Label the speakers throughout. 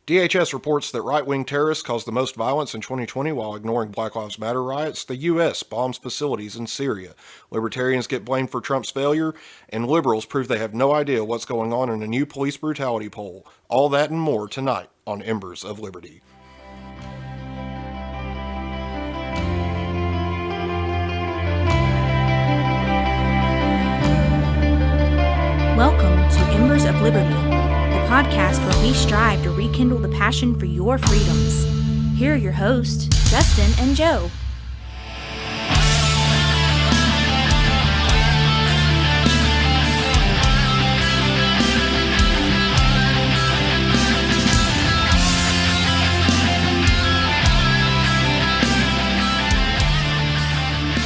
Speaker 1: DHS reports that right-wing terrorists caused the most violence in 2020 while ignoring Black Lives Matter riots. The U.S. bombs facilities in Syria. Libertarians get blamed for Trump's failure, and liberals prove they have no idea what's going on in a new police brutality poll. All that and more tonight on Embers of Liberty.
Speaker 2: Welcome to Embers of Liberty, the podcast where we strive to rekindle the passion for your freedoms. Here are your hosts, Justin and Joe.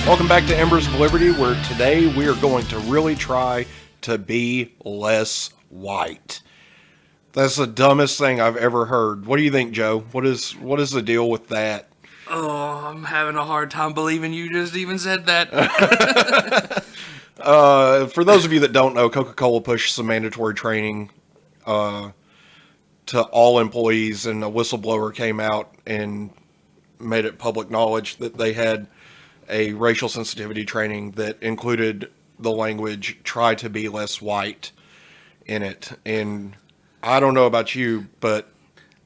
Speaker 1: Welcome back to Embers of Liberty, where today we are going to really try to be less white. That's the dumbest thing I've ever heard. What do you think, Joe? What is the deal with that?
Speaker 3: Oh, I'm having a hard time believing you just even said that.
Speaker 1: For those of you that don't know, Coca-Cola pushed some mandatory training to all employees, and a whistleblower came out and made it public knowledge that they had a racial sensitivity training that included the language "try to be less white" in it. And I don't know about you, but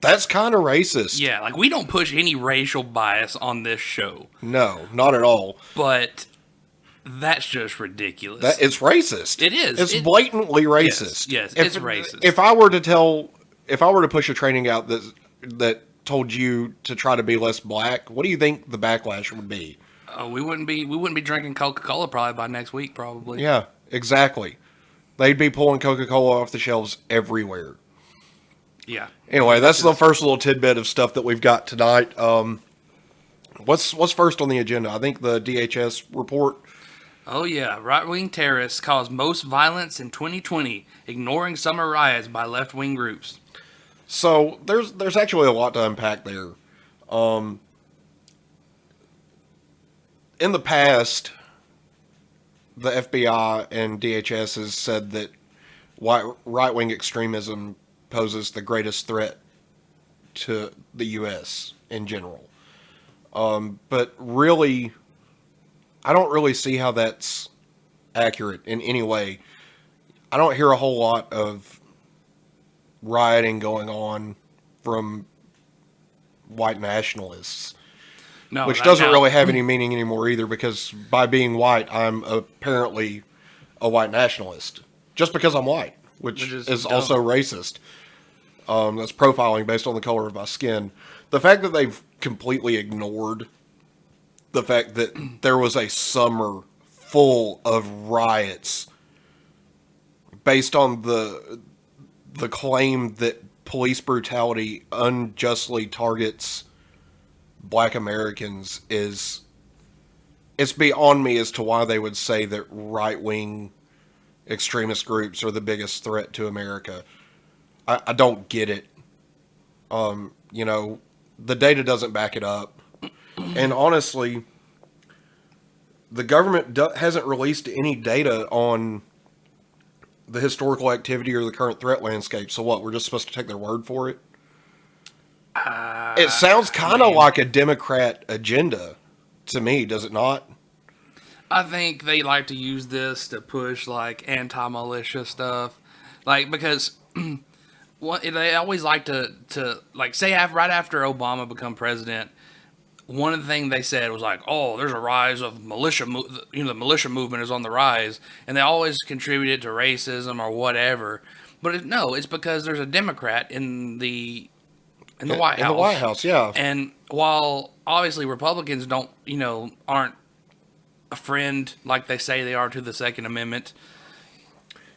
Speaker 1: that's kind of racist.
Speaker 3: Yeah, like we don't push any racial bias on this show.
Speaker 1: No, not at all.
Speaker 3: But that's just ridiculous.
Speaker 1: It's racist.
Speaker 3: It is.
Speaker 1: It's blatantly racist.
Speaker 3: Yes, it's racist.
Speaker 1: If I were to push a training out that told you to try to be less black, what do you think the backlash would be?
Speaker 3: We wouldn't be drinking Coca-Cola probably by next week, probably.
Speaker 1: Yeah, exactly. They'd be pulling Coca-Cola off the shelves everywhere.
Speaker 3: Yeah.
Speaker 1: Anyway, that's the first little tidbit of stuff that we've got tonight. What's first on the agenda? I think the DHS report.
Speaker 3: Oh yeah, right-wing terrorists caused most violence in 2020, ignoring summer riots by left-wing groups.
Speaker 1: So there's actually a lot to unpack there. In the past, the FBI and DHS has said that right-wing extremism poses the greatest threat to the U.S. in general. But really, I don't really see how that's accurate in any way. I don't hear a whole lot of rioting going on from white nationalists.
Speaker 3: No,
Speaker 1: which doesn't really have any meaning anymore either, because by being white, I'm apparently a white nationalist. Just because I'm white, which is also racist. That's profiling based on the color of my skin. The fact that they've completely ignored the fact that there was a summer full of riots based on the claim that police brutality unjustly targets Black Americans it's beyond me as to why they would say that right-wing extremist groups are the biggest threat to America. I don't get it. The data doesn't back it up. And honestly, the government hasn't released any data on the historical activity or the current threat landscape. So what, we're just supposed to take their word for it? It sounds kind of like a Democrat agenda to me, does it not?
Speaker 3: I think they like to use this to push like anti-militia stuff, like because they always like to like say right after Obama become president, one of the things they said was like, oh, there's a rise of militia, the militia movement is on the rise, and they always contribute it to racism or whatever. But it's because there's a Democrat in the White House.
Speaker 1: In the White House, yeah.
Speaker 3: And while obviously Republicans aren't a friend like they say they are to the Second Amendment,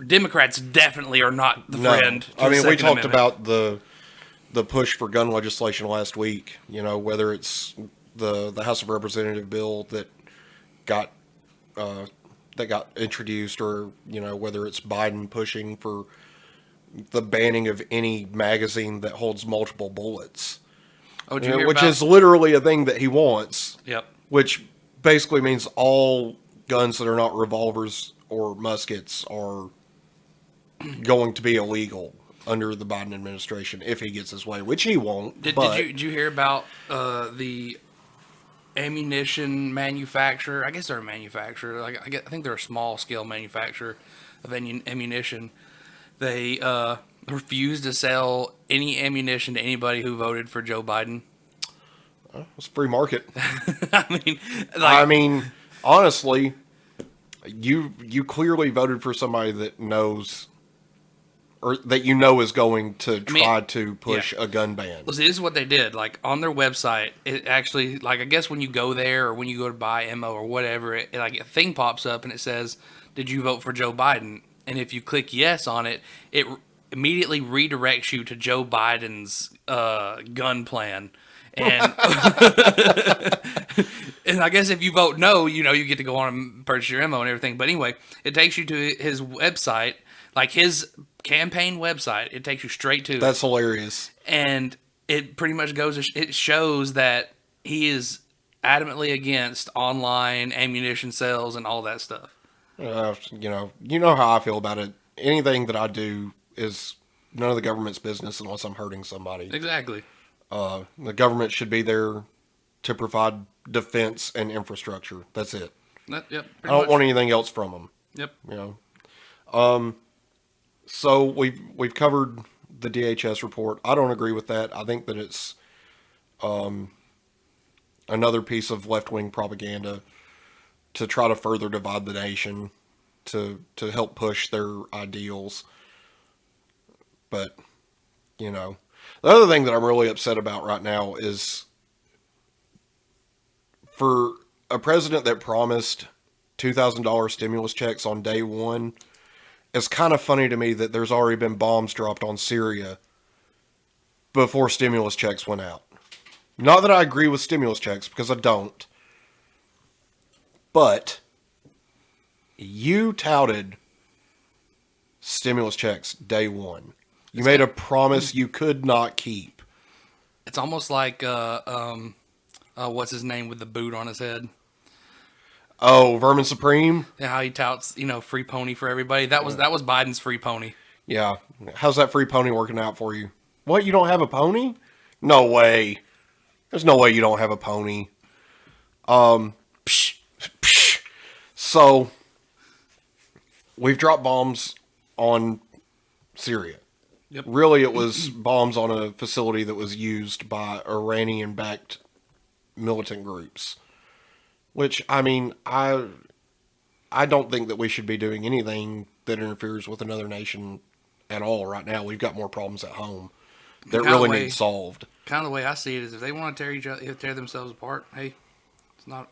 Speaker 3: Democrats definitely are not the friend to the Second Amendment.
Speaker 1: We talked about the push for gun legislation last week, whether it's the House of Representative bill that got introduced, or whether it's Biden pushing for the banning of any magazine that holds multiple bullets.
Speaker 3: Oh,
Speaker 1: which is literally a thing that he wants.
Speaker 3: Yep.
Speaker 1: Which basically means all guns that are not revolvers or muskets are going to be illegal. under the Biden administration if he gets his way, which he won't.
Speaker 3: Did you hear about the ammunition manufacturer? I guess they're a manufacturer. Like I think they're a small scale manufacturer of ammunition. They refused to sell any ammunition to anybody who voted for Joe Biden.
Speaker 1: It's a free market.
Speaker 3: I
Speaker 1: mean, honestly, you clearly voted for somebody that knows, or that you know is going to try to push a gun ban.
Speaker 3: Well, see, this is what they did. Like on their website, it actually, like I guess when you go there or when you go to buy ammo or whatever, it like a thing pops up and it says, "Did you vote for Joe Biden?" And if you click yes on it, it immediately redirects you to Joe Biden's gun plan. And and I guess if you vote no, you get to go on and purchase your ammo and everything. But anyway, it takes you to his website, like his campaign website. It takes you straight to.
Speaker 1: That's hilarious.
Speaker 3: And it pretty much it shows that he is adamantly against online ammunition sales and all that stuff.
Speaker 1: You know how I feel about it. Anything that I do is none of the government's business unless I'm hurting somebody.
Speaker 3: Exactly.
Speaker 1: The government should be there to provide defense and infrastructure. That's it.
Speaker 3: Yep.
Speaker 1: I don't want anything else from them.
Speaker 3: Yep.
Speaker 1: So we've covered the DHS report. I don't agree with that. I think that it's another piece of left-wing propaganda to try to further divide the nation, to help push their ideals. But, the other thing that I'm really upset about right now is for a president that promised $2,000 stimulus checks on day one, it's kind of funny to me that there's already been bombs dropped on Syria before stimulus checks went out. Not that I agree with stimulus checks, because I don't. But you touted stimulus checks day one. You made a promise you could not keep.
Speaker 3: It's almost like what's his name with the boot on his head?
Speaker 1: Oh, Vermin Supreme?
Speaker 3: Yeah, how he touts, free pony for everybody. That was Biden's free pony.
Speaker 1: Yeah. How's that free pony working out for you? What, you don't have a pony? No way. There's no way you don't have a pony. So, we've dropped bombs on Syria.
Speaker 3: Yep.
Speaker 1: Really, it was bombs on a facility that was used by Iranian-backed militant groups. Which, I don't think that we should be doing anything that interferes with another nation at all right now. We've got more problems at home that really need solved.
Speaker 3: Kind of the way I see it is, if they want to tear themselves apart, hey, it's not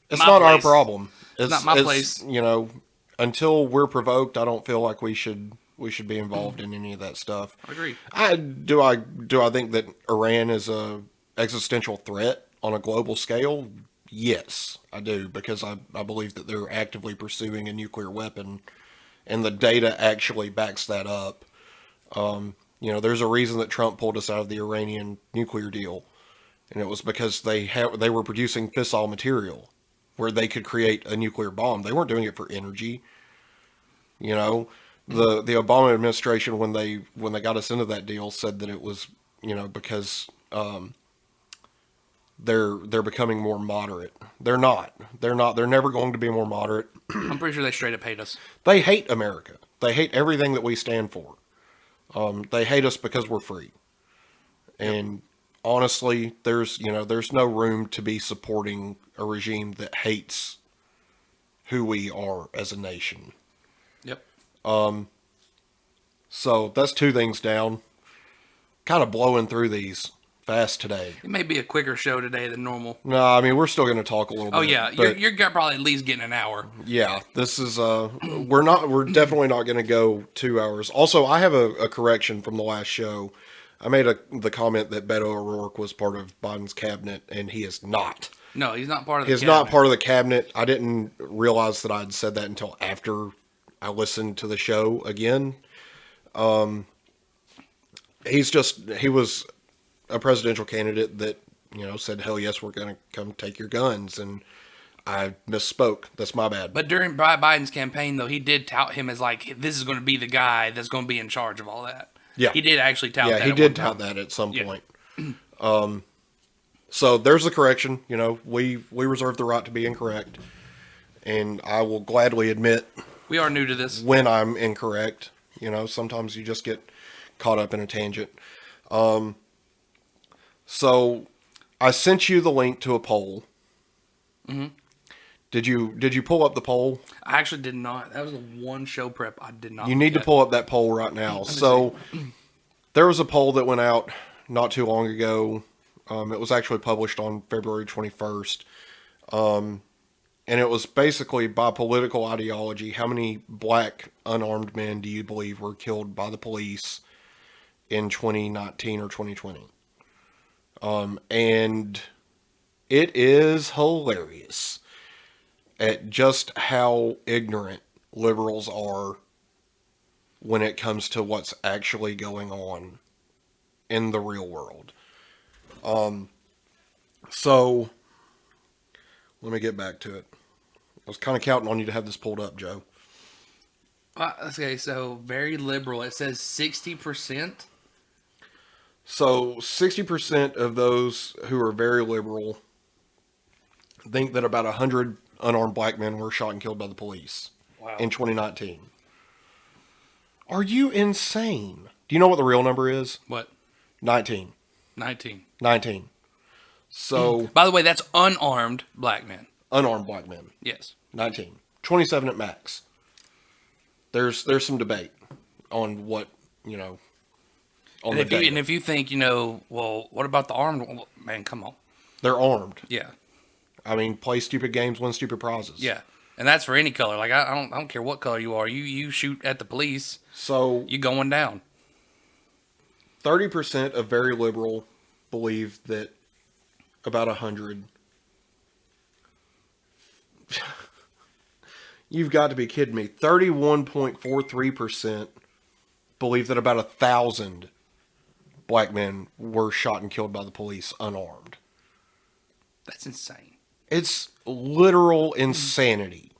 Speaker 1: It's not our problem.
Speaker 3: It's not my place.
Speaker 1: Until we're provoked, I don't feel like we should be involved in any of that stuff.
Speaker 3: I agree.
Speaker 1: Do I think that Iran is a existential threat on a global scale? Yes, I do, because I believe that they're actively pursuing a nuclear weapon, and the data actually backs that up. There's a reason that Trump pulled us out of the Iranian nuclear deal, and it was because they were producing fissile material where they could create a nuclear bomb. They weren't doing it for energy. The Obama administration, when they got us into that deal, said that it was because they're becoming more moderate. They're not. They're never going to be more moderate.
Speaker 3: I'm pretty sure they straight up hate us.
Speaker 1: They hate America. They hate everything that we stand for. They hate us because we're free. And honestly, there's no room to be supporting a regime that hates who we are as a nation.
Speaker 3: Yep.
Speaker 1: So that's two things down. Kind of blowing through these fast today.
Speaker 3: It may be a quicker show today than normal.
Speaker 1: No, we're still going to talk a little bit.
Speaker 3: Oh yeah, you're probably at least getting an hour.
Speaker 1: Yeah, this is we're definitely not going to go 2 hours. Also, I have a correction from the last show. I made the comment that Beto O'Rourke was part of Biden's cabinet, and he is not.
Speaker 3: No, he's not part of the cabinet.
Speaker 1: He's not part of the cabinet. I didn't realize that I'd said that until after I listened to the show again. He was a presidential candidate that, said, hell yes, we're going to come take your guns. And I misspoke. That's my bad.
Speaker 3: But during Biden's campaign, though, he did tout him as like, this is going to be the guy that's going to be in charge of all that.
Speaker 1: Yeah.
Speaker 3: He did actually tout that.
Speaker 1: Yeah, he did tout that at some point. So there's the correction. You know, we reserve the right to be incorrect. And I will gladly admit
Speaker 3: we are new to this
Speaker 1: when I'm incorrect. You know, sometimes you just get caught up in a tangent. So I sent you the link to a poll.
Speaker 3: Mm-hmm.
Speaker 1: Did you pull up the poll?
Speaker 3: I actually did not. That was the one show prep I did not.
Speaker 1: You need to pull up that poll right now. So there was a poll that went out not too long ago. It was actually published on February 21st. And it was basically by political ideology. How many black unarmed men do you believe were killed by the police in 2019 or 2020? And it is hilarious at just how ignorant liberals are when it comes to what's actually going on in the real world. So let me get back to it. I was kind of counting on you to have this pulled up, Joe.
Speaker 3: Okay, so very liberal. It says 60%.
Speaker 1: So 60% of those who are very liberal think that about 100 unarmed black men were shot and killed by the police in 2019. Are you insane? Do you know what the real number is?
Speaker 3: What?
Speaker 1: 19.
Speaker 3: 19.
Speaker 1: So,
Speaker 3: by the way, that's unarmed black men.
Speaker 1: Unarmed black men.
Speaker 3: Yes.
Speaker 1: 19. 27 at max. There's some debate on what, you know, on
Speaker 3: and if you think, you know, well, what about the armed? Well, man, come on.
Speaker 1: They're armed.
Speaker 3: Yeah.
Speaker 1: I mean, play stupid games, win stupid prizes.
Speaker 3: Yeah. And that's for any color. Like I don't care what color you are. You shoot at the police.
Speaker 1: So
Speaker 3: you going down.
Speaker 1: 30% of very liberal believe that about 100. You've got to be kidding me. 31.43% believe that about 1,000 black men were shot and killed by the police unarmed.
Speaker 3: That's insane.
Speaker 1: It's literal insanity.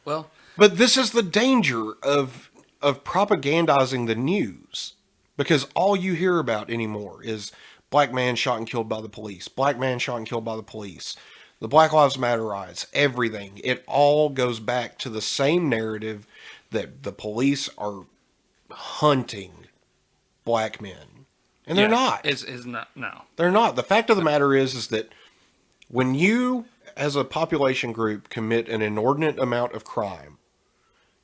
Speaker 3: Well,
Speaker 1: but this is the danger of propagandizing the news, because all you hear about anymore is black man shot and killed by the police, black man shot and killed by the police, the Black Lives Matter riots, everything. It all goes back to the same narrative that the police are hunting black men, and they're not.
Speaker 3: It's not. No,
Speaker 1: they're not. The fact of the matter is that when you, as a population group, commit an inordinate amount of crime,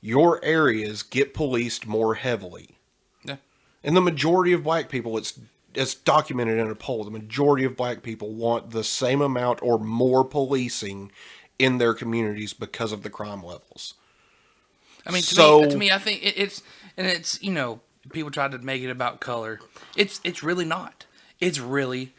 Speaker 1: your areas get policed more heavily.
Speaker 3: Yeah.
Speaker 1: And the majority of black people, it's documented in a poll, the majority of black people want the same amount or more policing in their communities because of the crime levels.
Speaker 3: I mean, to me, I think it's, you know, people try to make it about color. It's really not. It's really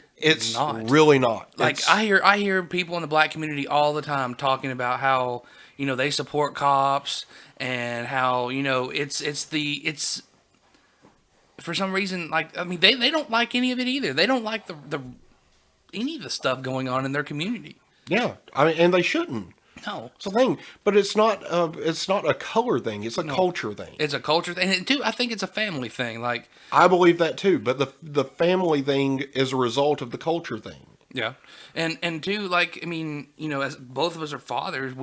Speaker 3: not. Like I hear people in the black community all the time talking about how, you know, they support cops and how, you know, it's for some reason, like, I mean, they don't like any of it either. They don't like the any of the stuff going on in their community.
Speaker 1: Yeah, I mean, and they shouldn't.
Speaker 3: No,
Speaker 1: it's a thing, but it's not a color thing. It's a culture thing.
Speaker 3: It's a culture thing, and too, I think it's a family thing. Like,
Speaker 1: I believe that too, but the family thing is a result of the culture thing.
Speaker 3: Yeah, and too, like, I mean, you know, as both of us are fathers,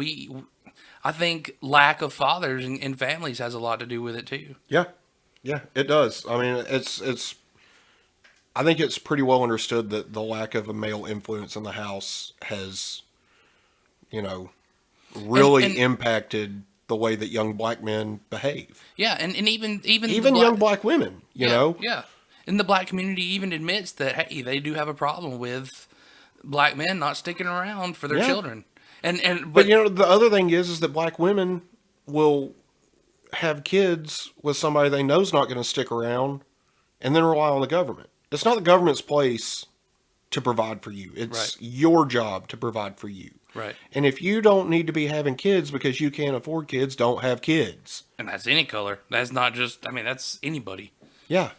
Speaker 3: I think lack of fathers in families has a lot to do with it too.
Speaker 1: Yeah, it does. I mean, it's. I think it's pretty well understood that the lack of a male influence in the house has, you know, really impacted the way that young black men behave.
Speaker 3: Yeah, and even
Speaker 1: young black women, you know.
Speaker 3: Yeah, and the black community even admits that, hey, they do have a problem with black men not sticking around for their children. But
Speaker 1: you know, the other thing is that black women will have kids with somebody they know is not going to stick around, and then rely on the government. It's not the government's place to provide for you. It's your job to provide for you.
Speaker 3: Right.
Speaker 1: And if you don't need to be having kids because you can't afford kids, don't have kids.
Speaker 3: And that's any color. That's not just, I mean, that's anybody.
Speaker 1: Yeah.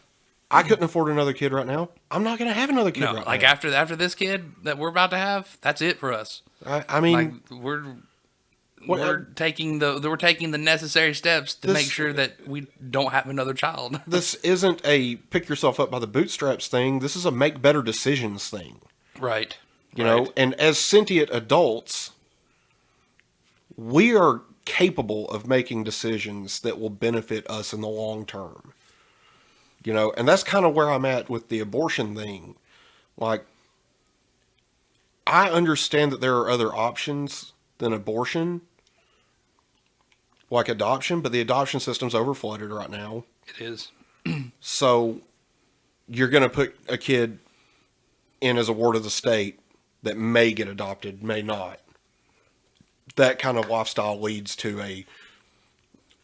Speaker 1: I couldn't afford another kid right now. I'm not going to have another kid
Speaker 3: No,
Speaker 1: right
Speaker 3: like
Speaker 1: now.
Speaker 3: after this kid that we're about to have, that's it for us.
Speaker 1: I mean,
Speaker 3: Like we're taking the necessary steps to make sure that we don't have another child.
Speaker 1: this isn't a pick yourself up by the bootstraps thing. This is a make better decisions thing.
Speaker 3: Right.
Speaker 1: You know, and as sentient adults, we are capable of making decisions that will benefit us in the long term. You know, and that's kind of where I'm at with the abortion thing. Like, I understand that there are other options than abortion, like adoption, but the adoption system's overflooded right now.
Speaker 3: It is.
Speaker 1: So you're going to put a kid in as a ward of the state that may get adopted, may not. That kind of lifestyle leads to a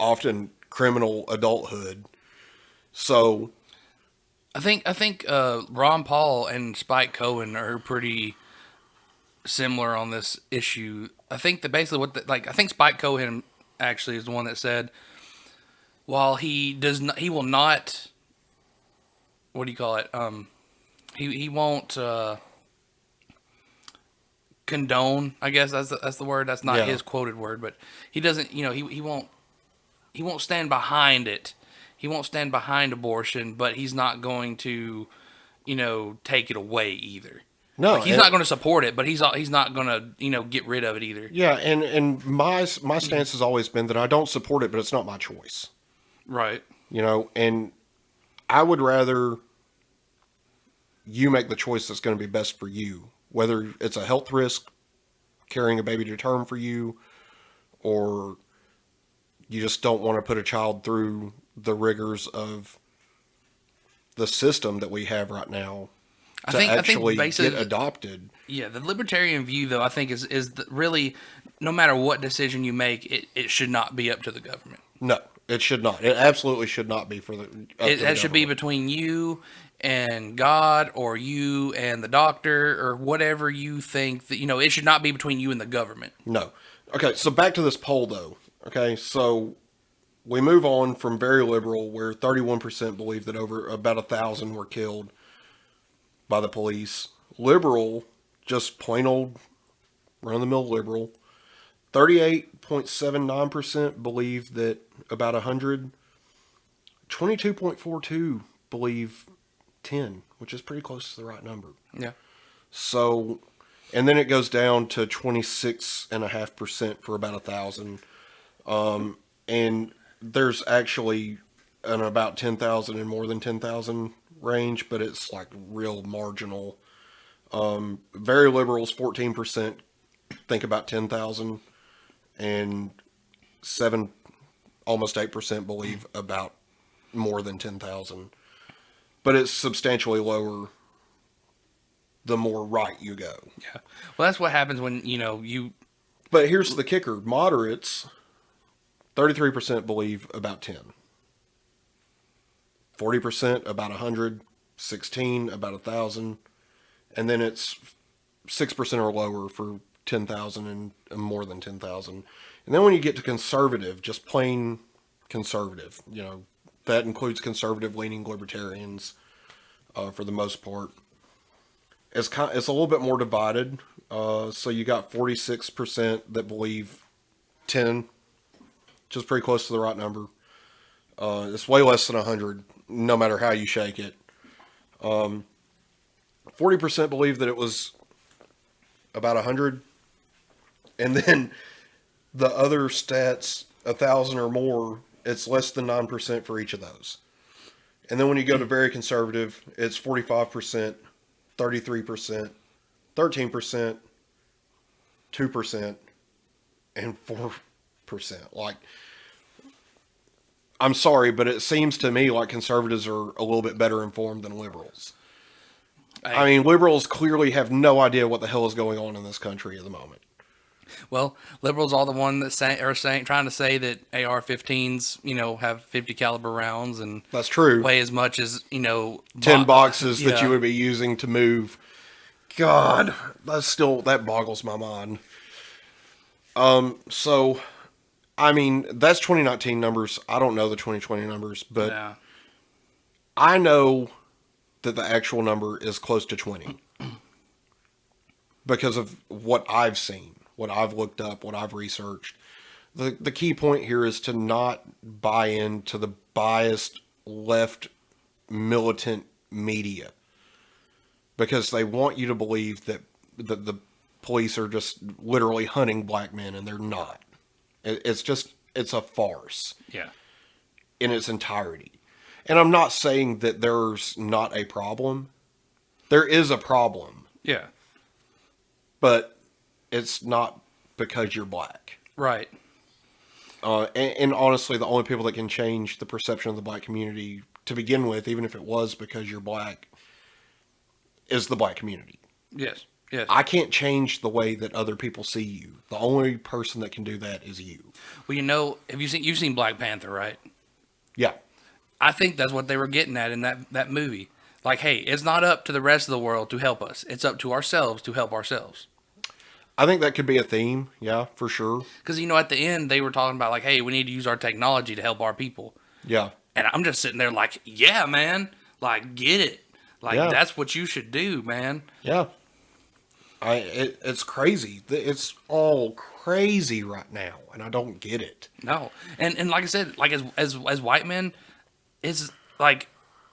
Speaker 1: often criminal adulthood. So
Speaker 3: I think Ron Paul and Spike Cohen are pretty similar on this issue. I think that basically I think Spike Cohen actually is the one that said, while he will not, what do you call it? He won't condone. I guess that's the word. That's not his quoted word, but he doesn't. You know, he won't stand behind it. He won't stand behind abortion, but he's not going to, take it away either.
Speaker 1: no,
Speaker 3: Like, he's not going to support it, but he's not going to, get rid of it either.
Speaker 1: yeah, and my stance has always been that I don't support it, but it's not my choice.
Speaker 3: Right.
Speaker 1: You know, and I would rather you make the choice that's going to be best for you, whether it's a health risk, carrying a baby to term for you, or you just don't want to put a child through the rigors of the system that we have right now to actually get adopted.
Speaker 3: Yeah, the libertarian view, though, I think is really, no matter what decision you make, it should not be up to the government.
Speaker 1: No, it should not. It absolutely should not be for the.
Speaker 3: It should be between you and God, or you and the doctor, or whatever you think that it should not be between you and the government.
Speaker 1: No. Okay, so back to this poll though. Okay, so we move on from very liberal, where 31% believe that over about 1,000 were killed by the police. Liberal, just plain old run-of-the-mill liberal, 38.79% believe that about 100. 22.42 believe 10, which is pretty close to the right number.
Speaker 3: Yeah.
Speaker 1: So, and then it goes down to 26.5% for about 1,000. And there's actually an about 10,000 and more than 10,000 range, but it's like real marginal. Very liberals, 14% think about 10,000, and almost 8% believe about more than 10,000. But it's substantially lower the more right you go.
Speaker 3: Yeah. Well, that's what happens when, you...
Speaker 1: But here's the kicker. Moderates, 33% believe about 10. 40% about 100. 16 about 1,000. And then it's 6% or lower for 10,000 and more than 10,000. And then when you get to conservative, just plain conservative, that includes conservative-leaning libertarians for the most part. It's a little bit more divided. So you got 46% that believe 10, which is pretty close to the right number. It's way less than 100, no matter how you shake it. 40% believe that it was about 100. And then the other stats, 1,000 or more, it's less than 9% for each of those. And then when you go to very conservative, it's 45%, 33%, 13%, 2%, and 4%. Like, I'm sorry, but it seems to me like conservatives are a little bit better informed than liberals. I mean, liberals clearly have no idea what the hell is going on in this country at the moment.
Speaker 3: Well, liberals are the one that trying to say that AR-15s, have 50 caliber rounds and
Speaker 1: that's true.
Speaker 3: Weigh as much as
Speaker 1: 10 boxes that you would be using to move. God, that boggles my mind. So, I mean, that's 2019 numbers. I don't know the 2020 numbers, but I know that the actual number is close to 20 because of what I've seen, what I've looked up, what I've researched. The key point here is to not buy into the biased left militant media, because they want you to believe that the police are just literally hunting black men, and they're not. It's a farce.
Speaker 3: Yeah.
Speaker 1: In its entirety. And I'm not saying that there's not a problem. There is a problem.
Speaker 3: Yeah.
Speaker 1: But it's not because you're black.
Speaker 3: Right.
Speaker 1: And honestly, the only people that can change the perception of the black community to begin with, even if it was because you're black, is the black community.
Speaker 3: Yes. Yes.
Speaker 1: I can't change the way that other people see you. The only person that can do that is you.
Speaker 3: Well, you've seen Black Panther, right?
Speaker 1: Yeah.
Speaker 3: I think that's what they were getting at in that movie. Like, hey, it's not up to the rest of the world to help us. It's up to ourselves to help ourselves.
Speaker 1: I think that could be a theme. Yeah, for sure.
Speaker 3: Because, at the end, they were talking about, like, hey, we need to use our technology to help our people.
Speaker 1: Yeah.
Speaker 3: And I'm just sitting there like, yeah, man. Like, get it. Like,
Speaker 1: Yeah.
Speaker 3: That's what you should do, man.
Speaker 1: Yeah. It's crazy. It's all crazy right now, and I don't get it.
Speaker 3: No. And like I said, like as white men, it's like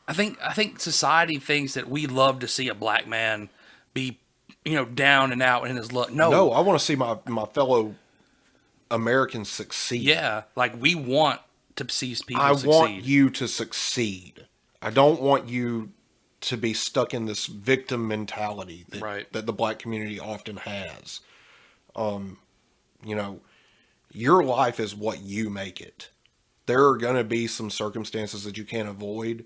Speaker 3: I think society thinks that we love to see a black man be, down and out in his luck.
Speaker 1: No, I want to see my fellow Americans succeed.
Speaker 3: Yeah, like we want to see people
Speaker 1: I
Speaker 3: succeed.
Speaker 1: want you to succeed. I don't want you to be stuck in this victim mentality that the black community often has. Your life is what you make it. There are going to be some circumstances that you can't avoid,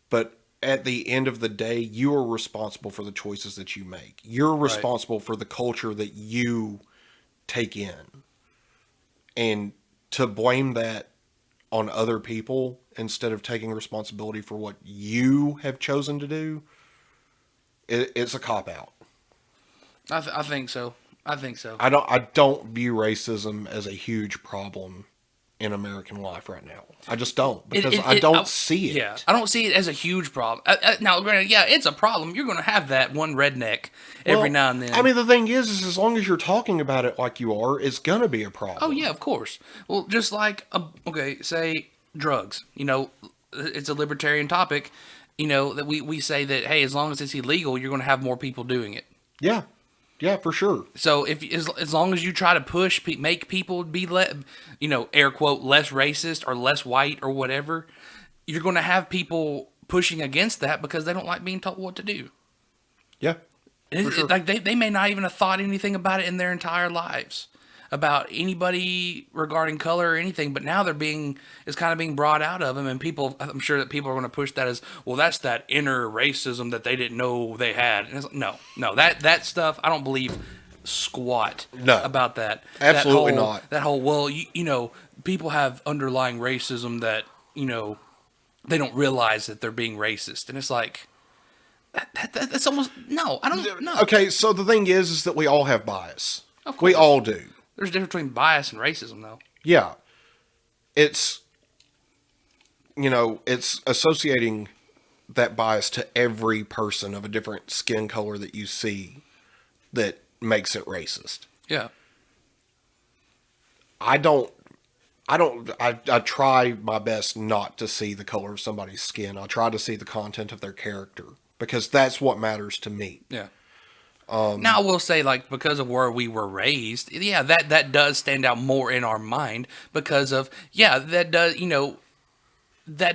Speaker 1: but at the end of the day, you are responsible for the choices that you make. You're responsible for the culture that you take in. And to blame that on other people instead of taking responsibility for what you have chosen to do, it's a cop-out.
Speaker 3: I think so. I
Speaker 1: don't view racism as a huge problem in American life right now. I just don't, because I don't see it.
Speaker 3: Yeah, I don't see it as a huge problem. Now, granted, yeah, it's a problem. You're going to have that one redneck every now and then.
Speaker 1: I mean, the thing is as long as you're talking about it like you are, it's going to be a problem.
Speaker 3: Oh, yeah, of course. Well, just like, say drugs. It's a libertarian topic, that we say that, hey, as long as it's illegal, you're going to have more people doing it.
Speaker 1: Yeah. Yeah, for sure.
Speaker 3: So as long as you try to make people be air quote, less racist or less white or whatever, you're going to have people pushing against that because they don't like being told what to do.
Speaker 1: Yeah. For sure.
Speaker 3: Like they may not even have thought anything about it in their entire lives about anybody regarding color or anything, but now it's kind of being brought out of them, and I'm sure that people are going to push that as, well, that's that inner racism that they didn't know they had. And it's like, no, that stuff, I don't believe squat about that.
Speaker 1: Absolutely not.
Speaker 3: That whole, well, people have underlying racism that, they don't realize that they're being racist. And it's like, that's almost, no, I don't know.
Speaker 1: Okay, so the thing is that we all have bias.
Speaker 3: Of course.
Speaker 1: We all do.
Speaker 3: There's a difference between bias and racism, though.
Speaker 1: Yeah. It's associating that bias to every person of a different skin color that you see that makes it racist.
Speaker 3: Yeah.
Speaker 1: I try my best not to see the color of somebody's skin. I try to see the content of their character, because that's what matters to me.
Speaker 3: Yeah. Now, I will say, like, because of where we were raised, yeah, that does stand out more in our mind because of, that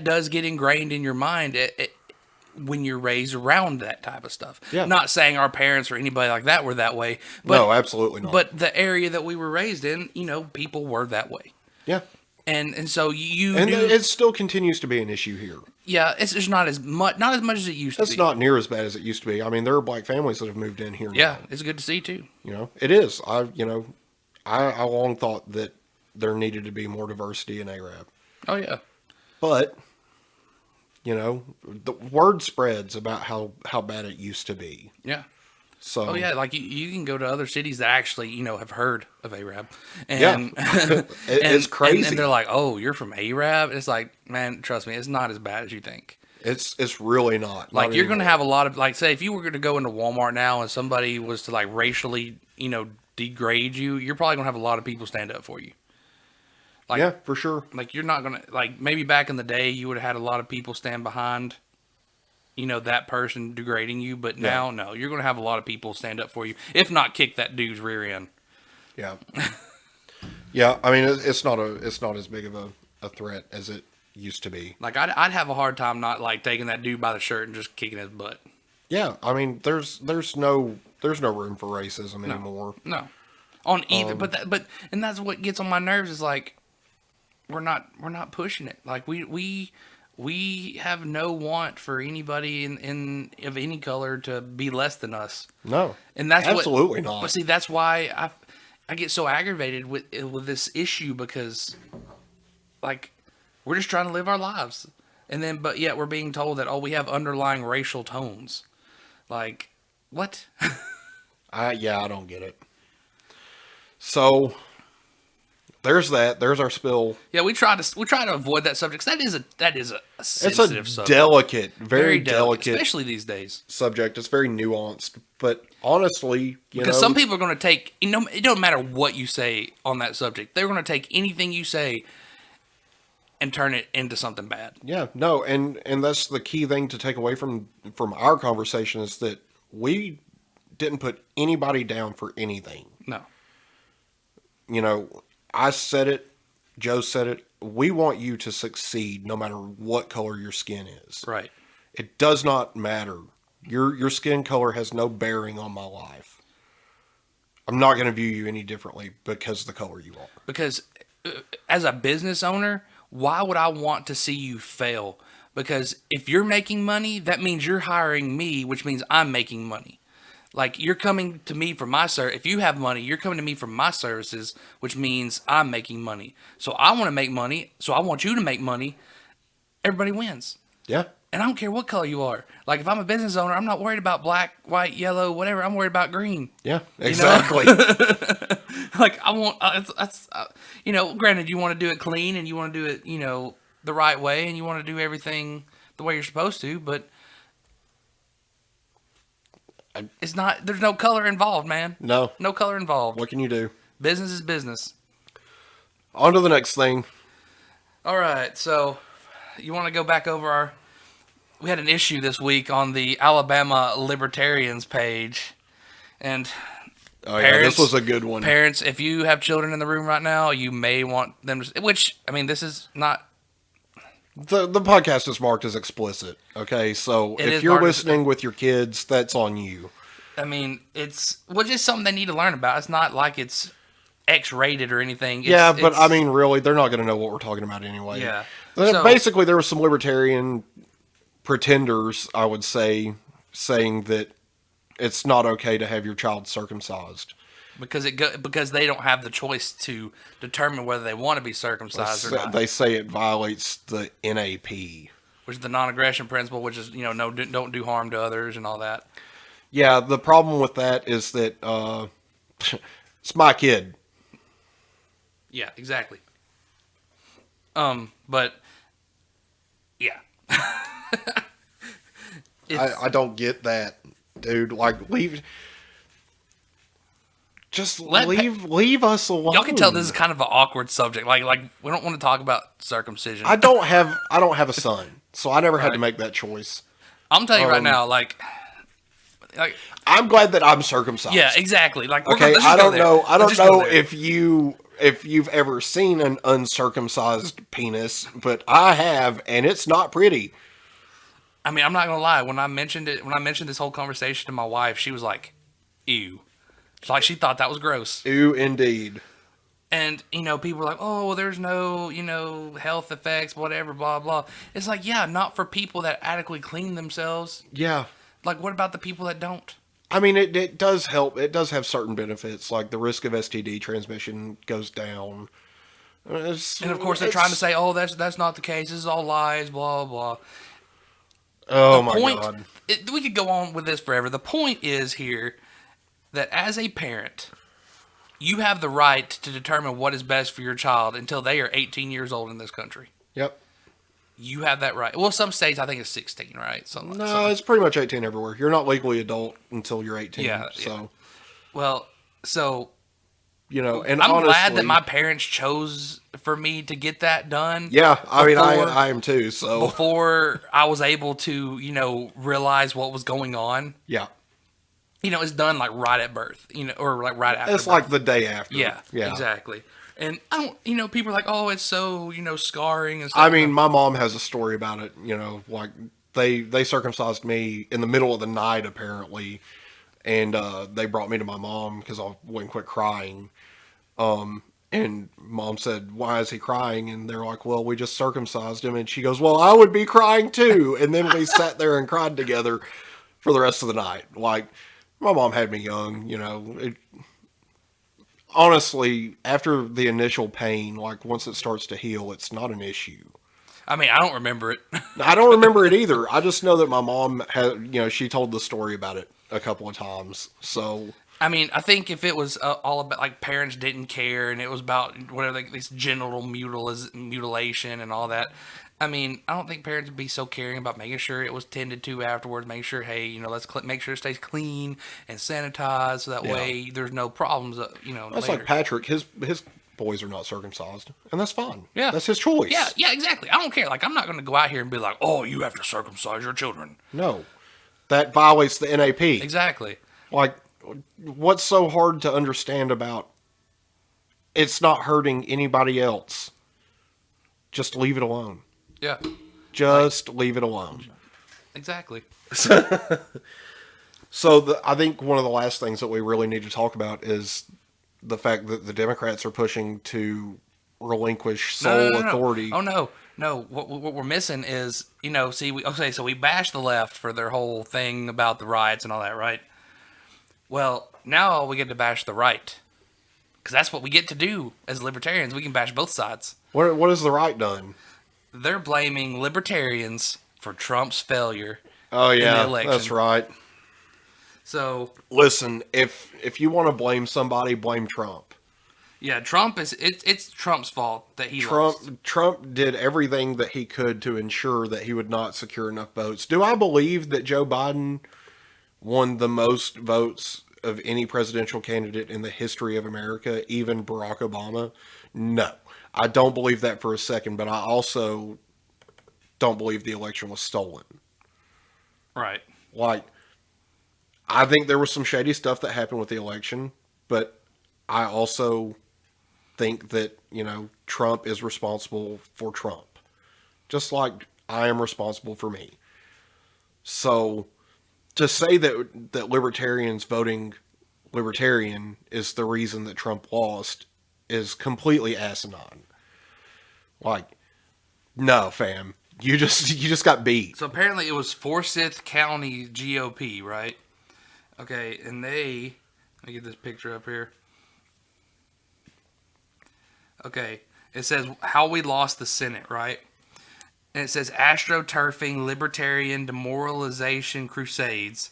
Speaker 3: does get ingrained in your mind when you're raised around that type of stuff.
Speaker 1: Yeah.
Speaker 3: Not saying our parents or anybody like that were that way. But,
Speaker 1: no, absolutely not.
Speaker 3: But the area that we were raised in, people were that way.
Speaker 1: Yeah.
Speaker 3: And so
Speaker 1: it still continues to be an issue here.
Speaker 3: Yeah, it's just not as much as it used to be.
Speaker 1: It's not near as bad as it used to be. I mean, there are black families that have moved in here.
Speaker 3: Yeah,
Speaker 1: now.
Speaker 3: it's good to see too.
Speaker 1: It is. I long thought that there needed to be more diversity in Arab.
Speaker 3: Oh yeah.
Speaker 1: But the word spreads about how bad it used to be.
Speaker 3: Yeah.
Speaker 1: So.
Speaker 3: Oh yeah, like you can go to other cities that actually have heard of Arab,
Speaker 1: and it's crazy.
Speaker 3: And they're like, "Oh, you're from Arab?" It's like, man, trust me, it's not as bad as you think.
Speaker 1: It's really not.
Speaker 3: Like,
Speaker 1: Not
Speaker 3: you're going to
Speaker 1: anymore.
Speaker 3: have a lot of, like, say, if you were going to go into Walmart now and somebody was to, like, racially, degrade you, you're probably going to have a lot of people stand up for you. Like,
Speaker 1: yeah, for sure.
Speaker 3: Like, you're not going to, like, maybe back in the day, you would have had a lot of people stand behind, that person degrading you. But now, no, you're going to have a lot of people stand up for you. If not, kick that dude's rear end.
Speaker 1: Yeah. Yeah, I mean, it's not as big of a threat as it used to be.
Speaker 3: Like, I'd have a hard time not, like, taking that dude by the shirt and just kicking his butt.
Speaker 1: Yeah, I mean, there's no room for racism anymore.
Speaker 3: No. On either, and that's what gets on my nerves is, like, we're not pushing it. Like, we have no want for anybody in of any color to be less than us.
Speaker 1: No.
Speaker 3: And that's
Speaker 1: absolutely not.
Speaker 3: But see, that's why I get so aggravated with this issue, because, like, we're just trying to live our lives. And then, but yet we're being told that, we have underlying racial tones. Like, what?
Speaker 1: I don't get it. So there's that. There's our spill.
Speaker 3: Yeah, we try to avoid that subject. 'Cause that is a sensitive
Speaker 1: It's a
Speaker 3: subject.
Speaker 1: delicate, very delicate,
Speaker 3: especially these days.
Speaker 1: subject. It's very nuanced, but honestly,
Speaker 3: Because some people are going to take, it don't matter what you say on that subject. They're going to take anything you say and turn it into something bad.
Speaker 1: Yeah, no, and that's the key thing to take away from our conversation is that we didn't put anybody down for anything.
Speaker 3: No.
Speaker 1: I said it, Joe said it. We want you to succeed no matter what color your skin is.
Speaker 3: Right.
Speaker 1: It does not matter. Your skin color has no bearing on my life. I'm not going to view you any differently because of the color you are.
Speaker 3: Because as a business owner, why would I want to see you fail? Because if you're making money, that means you're hiring me, which means I'm making money. Like, you're coming to me for my service. If you have money, you're coming to me for my services, which means I'm making money. So I want to make money. So I want you to make money. Everybody wins.
Speaker 1: Yeah.
Speaker 3: And I don't care what color you are. Like, if I'm a business owner, I'm not worried about black, white, yellow, whatever. I'm worried about green.
Speaker 1: Yeah, exactly.
Speaker 3: Like, I want, granted, you want to do it clean and you want to do it, the right way, and you want to do everything the way you're supposed to, but it's not, there's no color involved, man.
Speaker 1: No.
Speaker 3: No color involved.
Speaker 1: What can you do?
Speaker 3: Business is business.
Speaker 1: On to the next thing.
Speaker 3: All right, so you want to go back over we had an issue this week on the Alabama Libertarians page, and
Speaker 1: this was a good one.
Speaker 3: Parents, if you have children in the room right now, you may want them to, this is not...
Speaker 1: The podcast is marked as explicit, okay? So if you're listening with your kids, that's on you.
Speaker 3: I mean, it's just something they need to learn about. It's not like it's X-rated or anything.
Speaker 1: Really, they're not going to know what we're talking about anyway.
Speaker 3: Yeah.
Speaker 1: Basically, there were some libertarian pretenders, I would say, saying that it's not okay to have your child circumcised.
Speaker 3: Because they don't have the choice to determine whether they want to be circumcised or not.
Speaker 1: They say it violates the NAP,
Speaker 3: which is the non-aggression principle, which is don't do harm to others and all that.
Speaker 1: Yeah, the problem with that is that it's my kid.
Speaker 3: Yeah, exactly. But yeah,
Speaker 1: I don't get that, dude. Like, leave. Just leave us alone.
Speaker 3: Y'all can tell this is kind of an awkward subject. Like we don't want to talk about circumcision.
Speaker 1: I don't have a son, so I never had to make that choice.
Speaker 3: I'm telling you right now, like
Speaker 1: I'm glad that I'm circumcised.
Speaker 3: Yeah, exactly. Like,
Speaker 1: okay, I don't know if you've ever seen an uncircumcised penis, but I have, and it's not pretty.
Speaker 3: I mean, I'm not gonna lie. When I mentioned this whole conversation to my wife, she was like, "Ew." Like, she thought that was gross.
Speaker 1: Ew, indeed.
Speaker 3: And, people are like, oh, well, there's no, health effects, whatever, blah, blah. It's like, yeah, not for people that adequately clean themselves.
Speaker 1: Yeah.
Speaker 3: Like, what about the people that don't?
Speaker 1: I mean, it does help. It does have certain benefits, like the risk of STD transmission goes down.
Speaker 3: And, of course, they're trying to say, oh, that's not the case. This is all lies, blah, blah.
Speaker 1: Oh, my God.
Speaker 3: We could go on with this forever. The point is here that as a parent, you have the right to determine what is best for your child until they are 18 years old in this country.
Speaker 1: Yep.
Speaker 3: you have that right. Well, some states I think it's 16, right?
Speaker 1: It's pretty much 18 everywhere. You're not legally adult until you're 18.
Speaker 3: Yeah.
Speaker 1: So,
Speaker 3: well, so
Speaker 1: and
Speaker 3: I'm
Speaker 1: honestly,
Speaker 3: glad that my parents chose for me to get that done.
Speaker 1: Yeah, I mean, I am too. So
Speaker 3: before I was able to, realize what was going on.
Speaker 1: Yeah.
Speaker 3: It's done like right at birth, or like right after.
Speaker 1: It's
Speaker 3: birth.
Speaker 1: like the day after.
Speaker 3: Yeah, exactly. And I don't, people are like, oh, it's so, scarring and stuff.
Speaker 1: I mean, my mom has a story about it. Like they circumcised me in the middle of the night apparently, and they brought me to my mom because I wouldn't quit crying. And mom said, why is he crying? And they're like, well, we just circumcised him. And she goes, well, I would be crying too. And then we sat there and cried together for the rest of the night. Like, my mom had me young, honestly, after the initial pain, like once it starts to heal, it's not an issue.
Speaker 3: I mean, I don't remember it.
Speaker 1: I don't remember it either. I just know that my mom had, she told the story about it a couple of times. So,
Speaker 3: I mean, I think if it was all about like parents didn't care and it was about whatever this genital mutilation and all that, I mean, I don't think parents would be so caring about making sure it was tended to afterwards, making sure, hey, let's make sure it stays clean and sanitized so that way there's no problems, That's
Speaker 1: later. Like Patrick, his boys are not circumcised, and that's fine.
Speaker 3: Yeah.
Speaker 1: That's his choice.
Speaker 3: Yeah, exactly. I don't care. Like, I'm not going to go out here and be like, oh, you have to circumcise your children.
Speaker 1: No. That violates the NAP.
Speaker 3: Exactly.
Speaker 1: Like, what's so hard to understand about it's not hurting anybody else? Just leave it alone.
Speaker 3: Yeah.
Speaker 1: Just leave it alone.
Speaker 3: Exactly.
Speaker 1: So I think one of the last things that we really need to talk about is the fact that the Democrats are pushing to relinquish sole authority.
Speaker 3: Oh, no. What we're missing is, so we bashed the left for their whole thing about the riots and all that, right? Well, now we get to bash the right. Because that's what we get to do as libertarians. We can bash both sides.
Speaker 1: What has the right done?
Speaker 3: They're blaming libertarians for Trump's failure.
Speaker 1: Oh, yeah,
Speaker 3: in the election.
Speaker 1: That's right.
Speaker 3: So
Speaker 1: listen, if you want to blame somebody, blame Trump.
Speaker 3: Yeah, Trump it's Trump's fault that he lost.
Speaker 1: Trump did everything that he could to ensure that he would not secure enough votes. Do I believe that Joe Biden won the most votes of any presidential candidate in the history of America, even Barack Obama? No. I don't believe that for a second, but I also don't believe the election was stolen.
Speaker 3: Right.
Speaker 1: Like, I think there was some shady stuff that happened with the election, but I also think that, Trump is responsible for Trump. Just like I am responsible for me. So, to say that libertarians voting libertarian is the reason that Trump lost is completely asinine. Like, no, fam. You just got beat.
Speaker 3: So apparently it was Forsyth County GOP, right? Okay, and let me get this picture up here. Okay, it says how we lost the Senate, right? And it says astroturfing, libertarian demoralization crusades,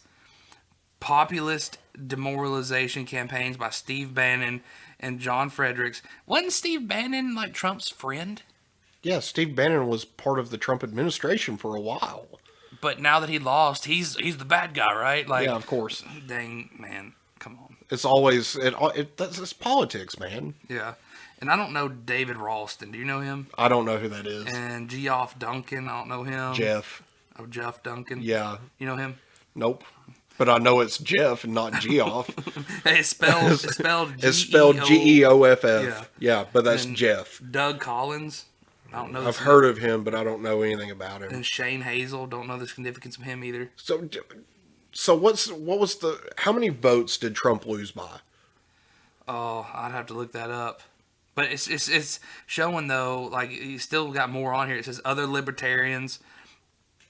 Speaker 3: populist demoralization campaigns by Steve Bannon and John Fredericks. Wasn't Steve Bannon like Trump's friend?
Speaker 1: Yeah, Steve Bannon was part of the Trump administration for a while.
Speaker 3: But now that he lost, he's the bad guy, right? Like,
Speaker 1: yeah, of course.
Speaker 3: Dang, man, come on.
Speaker 1: It's always it's politics, man.
Speaker 3: Yeah, and I don't know David Ralston. Do you know him?
Speaker 1: I don't know who that is.
Speaker 3: And Geoff Duncan, I don't know him.
Speaker 1: Jeff.
Speaker 3: Oh, Jeff Duncan.
Speaker 1: Yeah.
Speaker 3: You know him?
Speaker 1: Nope. But I know it's Jeff and not Geoff.
Speaker 3: It's spelled
Speaker 1: It's spelled Geoff. Yeah, but that's
Speaker 3: and
Speaker 1: Jeff.
Speaker 3: Doug Collins. I don't know.
Speaker 1: I've heard of him, but I don't know anything about him.
Speaker 3: And Shane Hazel, don't know the significance of him either.
Speaker 1: So how many votes did Trump lose by?
Speaker 3: Oh, I'd have to look that up. But it's showing though, like he still got more on here. It says other libertarians,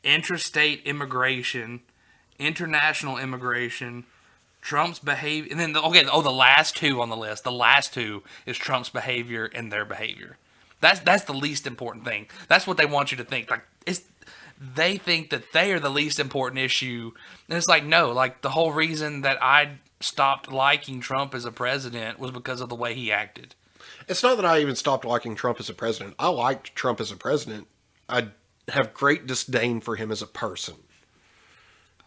Speaker 3: interstate immigration, international immigration, Trump's behavior, and then the last two on the list. The last two is Trump's behavior and their behavior. That's the least important thing. That's what they want you to think. Like they think that they are the least important issue, and it's like no. Like the whole reason that I stopped liking Trump as a president was because of the way he acted.
Speaker 1: It's not that I even stopped liking Trump as a president. I liked Trump as a president. I have great disdain for him as a person.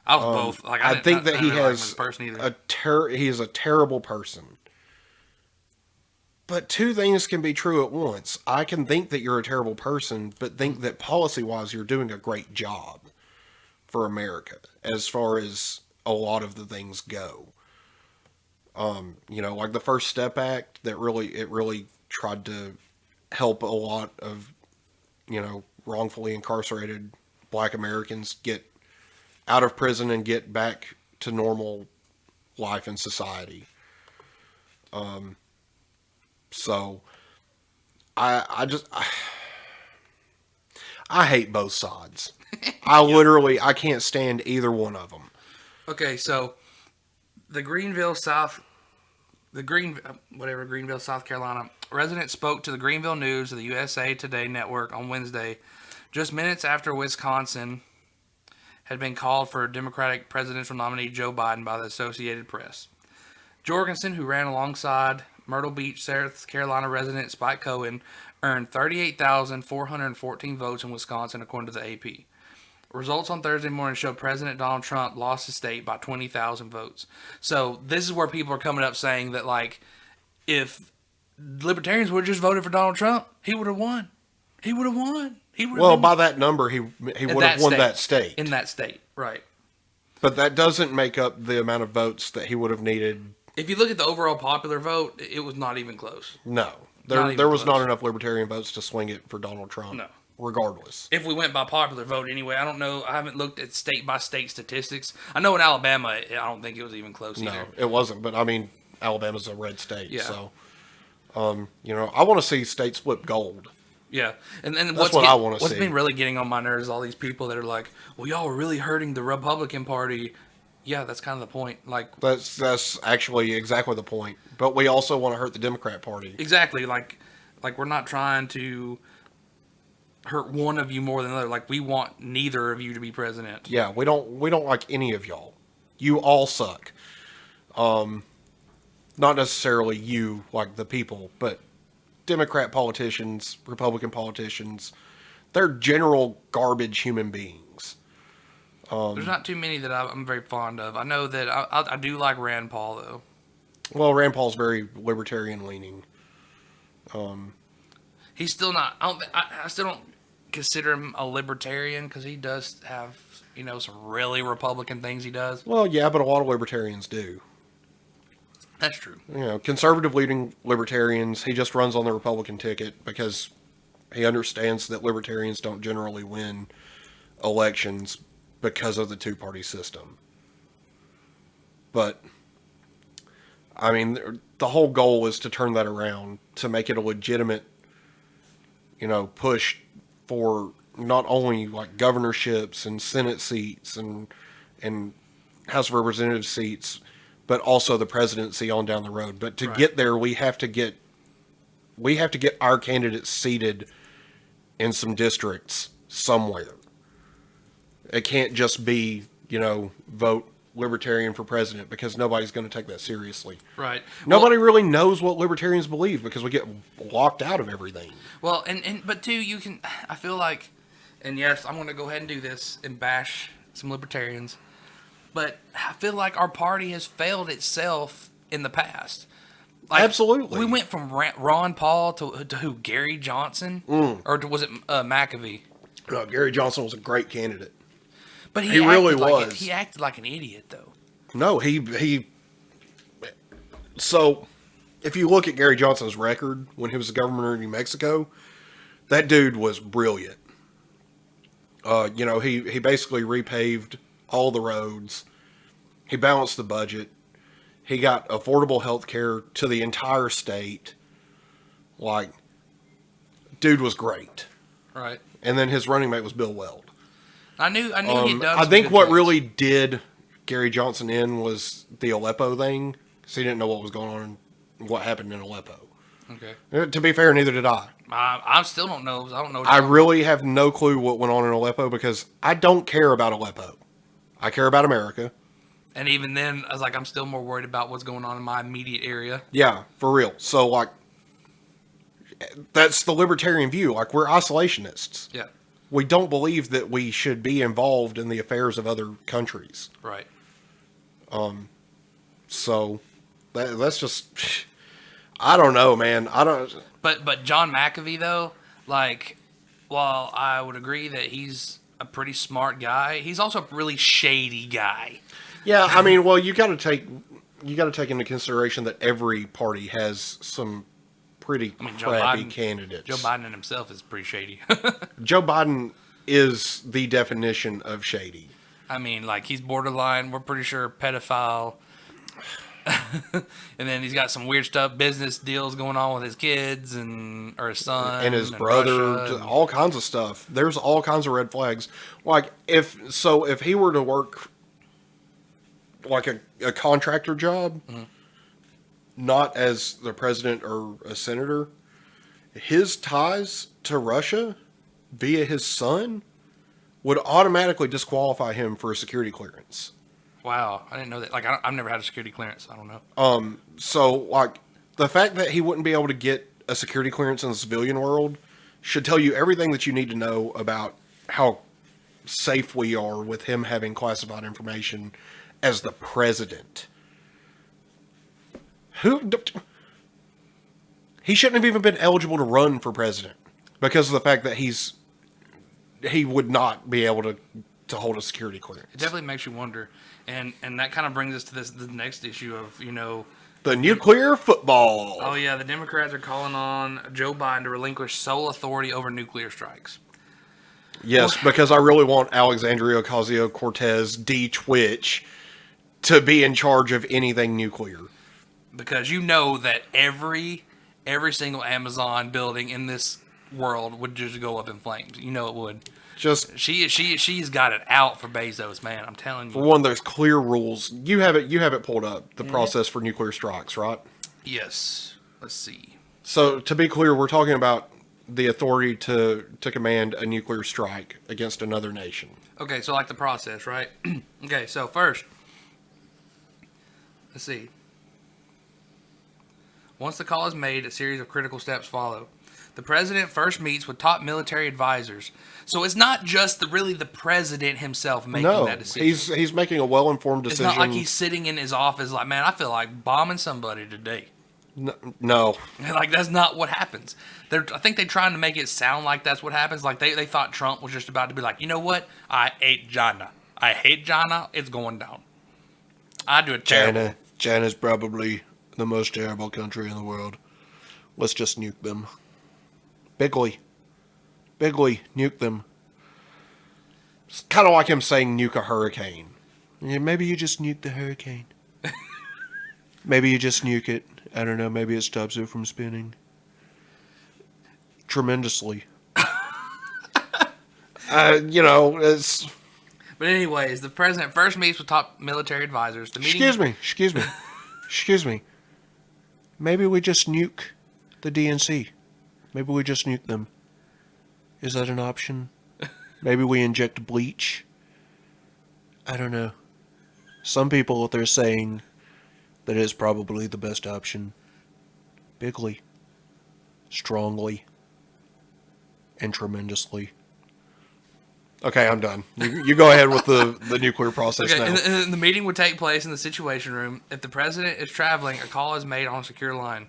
Speaker 3: I was both. Like
Speaker 1: I think that he
Speaker 3: didn't like him as
Speaker 1: has
Speaker 3: a person either.
Speaker 1: he is a terrible person. But two things can be true at once. I can think that you're a terrible person, but think that policy-wise you're doing a great job for America as far as a lot of the things go. Like the First Step Act, that really tried to help a lot of, wrongfully incarcerated Black Americans get out of prison and get back to normal life in society. So I hate both sides. I can't stand either one of them.
Speaker 3: Okay, so Greenville, South Carolina resident spoke to the Greenville News of the USA Today network on Wednesday, just minutes after Wisconsin had been called for Democratic presidential nominee Joe Biden by the Associated Press. Jorgensen, who ran alongside Myrtle Beach, South Carolina resident Spike Cohen, earned 38,414 votes in Wisconsin, according to the AP. Results on Thursday morning showed President Donald Trump lost the state by 20,000 votes. So this is where people are coming up saying that, like, if Libertarians would have just voted for Donald Trump, he would have won. He would have won.
Speaker 1: Well, by that number, he would have won that state.
Speaker 3: In that state, right.
Speaker 1: But that doesn't make up the amount of votes that he would have needed.
Speaker 3: If you look at the overall popular vote, it was not even close.
Speaker 1: No. There was not enough Libertarian votes to swing it for Donald Trump.
Speaker 3: No.
Speaker 1: Regardless.
Speaker 3: If we went by popular vote anyway, I don't know. I haven't looked at state-by-state statistics. I know in Alabama, I don't think it was even close either.
Speaker 1: No, it wasn't. But, I mean, Alabama's a red state.
Speaker 3: Yeah.
Speaker 1: So, I want to see states flip gold.
Speaker 3: Yeah, and
Speaker 1: that's what I want to see.
Speaker 3: What's been really getting on my nerves is all these people that are like, "Well, y'all are really hurting the Republican Party." Yeah, that's kind of the point. Like
Speaker 1: that's actually exactly the point. But we also want to hurt the Democrat Party.
Speaker 3: Exactly. Like we're not trying to hurt one of you more than another. Like, we want neither of you to be president.
Speaker 1: Yeah, we don't like any of y'all. You all suck. Not necessarily you, like the people, but Democrat politicians, Republican politicians, they're general garbage human beings.
Speaker 3: There's not too many that I'm very fond of. I know that I do like Rand Paul, though.
Speaker 1: Well, Rand Paul's very libertarian leaning.
Speaker 3: He's still not. I still don't consider him a libertarian because he does have, some really Republican things he does.
Speaker 1: Well, yeah, but a lot of libertarians do.
Speaker 3: That's true.
Speaker 1: Conservative leading libertarians, he just runs on the Republican ticket because he understands that libertarians don't generally win elections because of the two-party system. But, I mean, the whole goal is to turn that around, to make it a legitimate, push for not only like governorships and Senate seats and House of Representatives seats, but also the presidency on down the road. But to get there, we have to get our candidates seated in some districts somewhere. It can't just be, vote Libertarian for president, because nobody's going to take that seriously.
Speaker 3: Right.
Speaker 1: Nobody really knows what Libertarians believe because we get locked out of everything.
Speaker 3: Well, but too, I feel like, and yes, I'm going to go ahead and do this and bash some Libertarians, but I feel like our party has failed itself in the past. Like,
Speaker 1: absolutely.
Speaker 3: We went from Ron Paul to who? Gary Johnson? Or was it McAfee?
Speaker 1: No, Gary Johnson was a great candidate.
Speaker 3: But
Speaker 1: he really was.
Speaker 3: He acted like an idiot, though.
Speaker 1: No, he. So, if you look at Gary Johnson's record when he was the governor of New Mexico, that dude was brilliant. He basically repaved all the roads. He balanced the budget. He got affordable health care to the entire state. Like, dude was great.
Speaker 3: Right.
Speaker 1: And then his running mate was Bill Weld.
Speaker 3: I knew he'd done.
Speaker 1: I think what really did Gary Johnson in was the Aleppo thing, because he didn't know what was going on, what happened in Aleppo.
Speaker 3: Okay.
Speaker 1: To be fair, neither did I.
Speaker 3: I still don't know. I don't know.
Speaker 1: I really have no clue what went on in Aleppo because I don't care about Aleppo. I care about America.
Speaker 3: And even then, I was like, I'm still more worried about what's going on in my immediate area.
Speaker 1: Yeah, for real. So, like, that's the libertarian view. Like, we're isolationists.
Speaker 3: Yeah.
Speaker 1: we don't believe that we should be involved in the affairs of other countries.
Speaker 3: Right.
Speaker 1: So that's just, I don't know, man. I don't.
Speaker 3: But John McAfee though, like, while I would agree that he's a pretty smart guy, he's also a really shady guy.
Speaker 1: Yeah, I mean, well, you got to take into consideration that every party has some pretty crappy candidates.
Speaker 3: Joe Biden himself is pretty shady.
Speaker 1: Joe Biden is the definition of shady.
Speaker 3: I mean, like, he's borderline, we're pretty sure, pedophile. And then he's got some weird stuff, business deals going on with his kids or his son
Speaker 1: and his brother, all kinds of stuff. There's all kinds of red flags. Like if he were to work like a contractor job, not as the president or a senator, his ties to Russia via his son would automatically disqualify him for a security clearance.
Speaker 3: Wow, I didn't know that. Like, I've never had a security clearance. I don't know.
Speaker 1: So, like, the fact that he wouldn't be able to get a security clearance in the civilian world should tell you everything that you need to know about how safe we are with him having classified information as the president. He shouldn't have even been eligible to run for president because of the fact that he would not be able to hold a security clearance.
Speaker 3: It definitely makes you wonder. And that kind of brings us to the next issue of,
Speaker 1: the nuclear football.
Speaker 3: Oh, yeah, the Democrats are calling on Joe Biden to relinquish sole authority over nuclear strikes.
Speaker 1: Yes, because I really want Alexandria Ocasio-Cortez, D-Twitch, to be in charge of anything nuclear.
Speaker 3: Because you know that every single Amazon building in this world would just go up in flames. You know it would.
Speaker 1: Just
Speaker 3: she's got it out for Bezos, man. I'm telling you.
Speaker 1: For one, there's clear rules. You have it pulled up, the process for nuclear strikes, right?
Speaker 3: Yes. Let's see.
Speaker 1: So to be clear, we're talking about the authority to command a nuclear strike against another nation.
Speaker 3: Okay, so like the process, right? Okay, so first, let's see. Once the call is made, a series of critical steps follow. The president first meets with top military advisors. So it's not just the president himself making that decision.
Speaker 1: He's making a well-informed decision.
Speaker 3: It's not like he's sitting in his office like, man, I feel like bombing somebody today.
Speaker 1: No.
Speaker 3: Like, that's not what happens. I think they're trying to make it sound like that's what happens. Like, they thought Trump was just about to be like, you know what? I hate China. I hate China. It's going down. I do it terrible.
Speaker 1: China's probably the most terrible country in the world. Let's just nuke them. Bigly, nuke them. It's kind of like him saying nuke a hurricane. Yeah, maybe you just nuke the hurricane. Maybe you just nuke it. I don't know. Maybe it stops it from spinning. Tremendously. It's...
Speaker 3: But anyways, the president first meets with top military advisors.
Speaker 1: Excuse me. Maybe we just nuke the DNC. Maybe we just nuke them. Is that an option? Maybe we inject bleach? I don't know. Some people, they're saying that is probably the best option. Bigly, strongly, and tremendously. Okay, I'm done. You go ahead with the nuclear process now.
Speaker 3: And the meeting would take place in the Situation Room. If the president is traveling, a call is made on a secure line.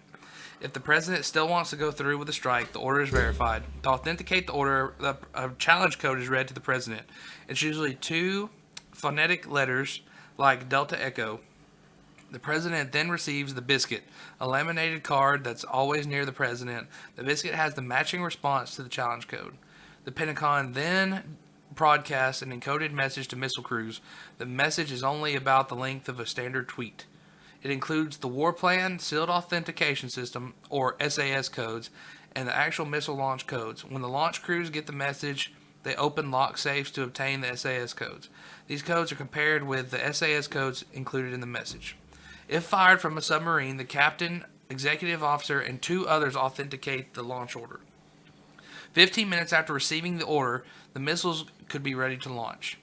Speaker 3: If the president still wants to go through with the strike, the order is verified. To authenticate the order, a challenge code is read to the president. It's usually 2 phonetic letters like Delta Echo. The president then receives the biscuit, a laminated card that's always near the president. The biscuit has the matching response to the challenge code. The Pentagon then broadcasts an encoded message to missile crews. The message is only about the length of a standard tweet. It includes the war plan, sealed authentication system, or SAS codes, and the actual missile launch codes. When the launch crews get the message, they open lock safes to obtain the SAS codes. These codes are compared with the SAS codes included in the message. If fired from a submarine, the captain, executive officer, and 2 others authenticate the launch order. 15 minutes after receiving the order, the missiles could be ready to launch.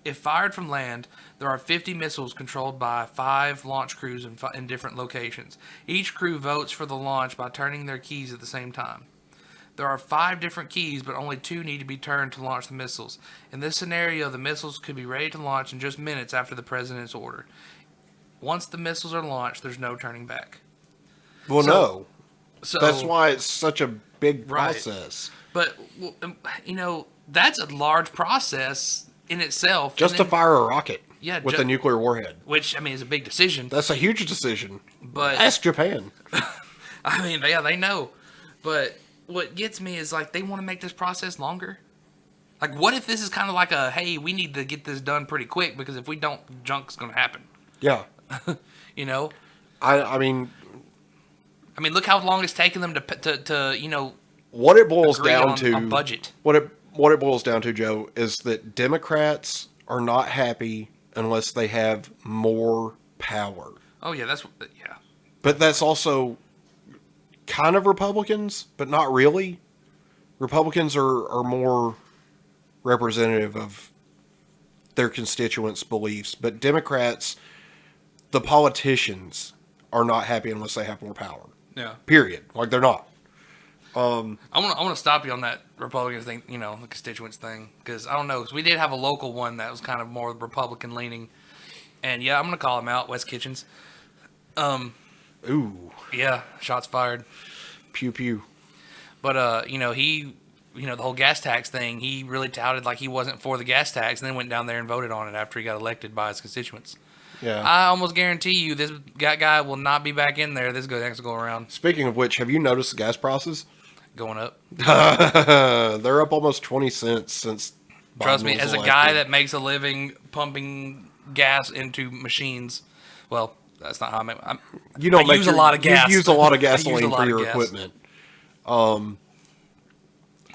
Speaker 3: If fired from land, there are 50 missiles controlled by 5 launch crews in different locations. Each crew votes for the launch by turning their keys at the same time. There are 5 different keys, but only 2 need to be turned to launch the missiles. In this scenario, the missiles could be ready to launch in just minutes after the president's order. Once the missiles are launched, there's no turning back.
Speaker 1: Well, no.
Speaker 3: So
Speaker 1: That's why it's such a big
Speaker 3: Right.
Speaker 1: process.
Speaker 3: But, that's a large process in itself.
Speaker 1: Just to fire a rocket with a nuclear warhead.
Speaker 3: Which, is a big decision.
Speaker 1: That's a huge decision.
Speaker 3: But
Speaker 1: Ask Japan.
Speaker 3: they know. But what gets me is, they want to make this process longer. What if this is kind of like hey, we need to get this done pretty quick, because if we don't, junk's going to happen.
Speaker 1: Yeah. I mean,
Speaker 3: look how long it's taken them to
Speaker 1: what it boils
Speaker 3: agree
Speaker 1: down
Speaker 3: on
Speaker 1: to
Speaker 3: a budget.
Speaker 1: What it boils down to, Joe, is that Democrats are not happy unless they have more power.
Speaker 3: Oh yeah,
Speaker 1: But that's also kind of Republicans, but not really. Republicans are more representative of their constituents' beliefs, but Democrats, the politicians, are not happy unless they have more power.
Speaker 3: Yeah.
Speaker 1: Period. They're not.
Speaker 3: I want to stop you on that Republican thing, the constituents thing, because I don't know, because we did have a local one that was kind of more Republican leaning, and yeah, I'm gonna call him out, West Kitchens.
Speaker 1: Ooh.
Speaker 3: Yeah, shots fired.
Speaker 1: Pew pew.
Speaker 3: But he, the whole gas tax thing, he really touted like he wasn't for the gas tax, and then went down there and voted on it after he got elected by his constituents.
Speaker 1: Yeah.
Speaker 3: I almost guarantee you this guy will not be back in there next go around.
Speaker 1: Speaking of which, have you noticed the gas prices?
Speaker 3: Going up.
Speaker 1: They're up almost 20 cents since Biden
Speaker 3: Trust me,
Speaker 1: was
Speaker 3: as a
Speaker 1: elected.
Speaker 3: guy that makes a living pumping gas into machines, well, that's not how I use a lot of gas.
Speaker 1: You use a lot of
Speaker 3: I use a
Speaker 1: gasoline
Speaker 3: lot
Speaker 1: for
Speaker 3: of
Speaker 1: your
Speaker 3: gas.
Speaker 1: equipment.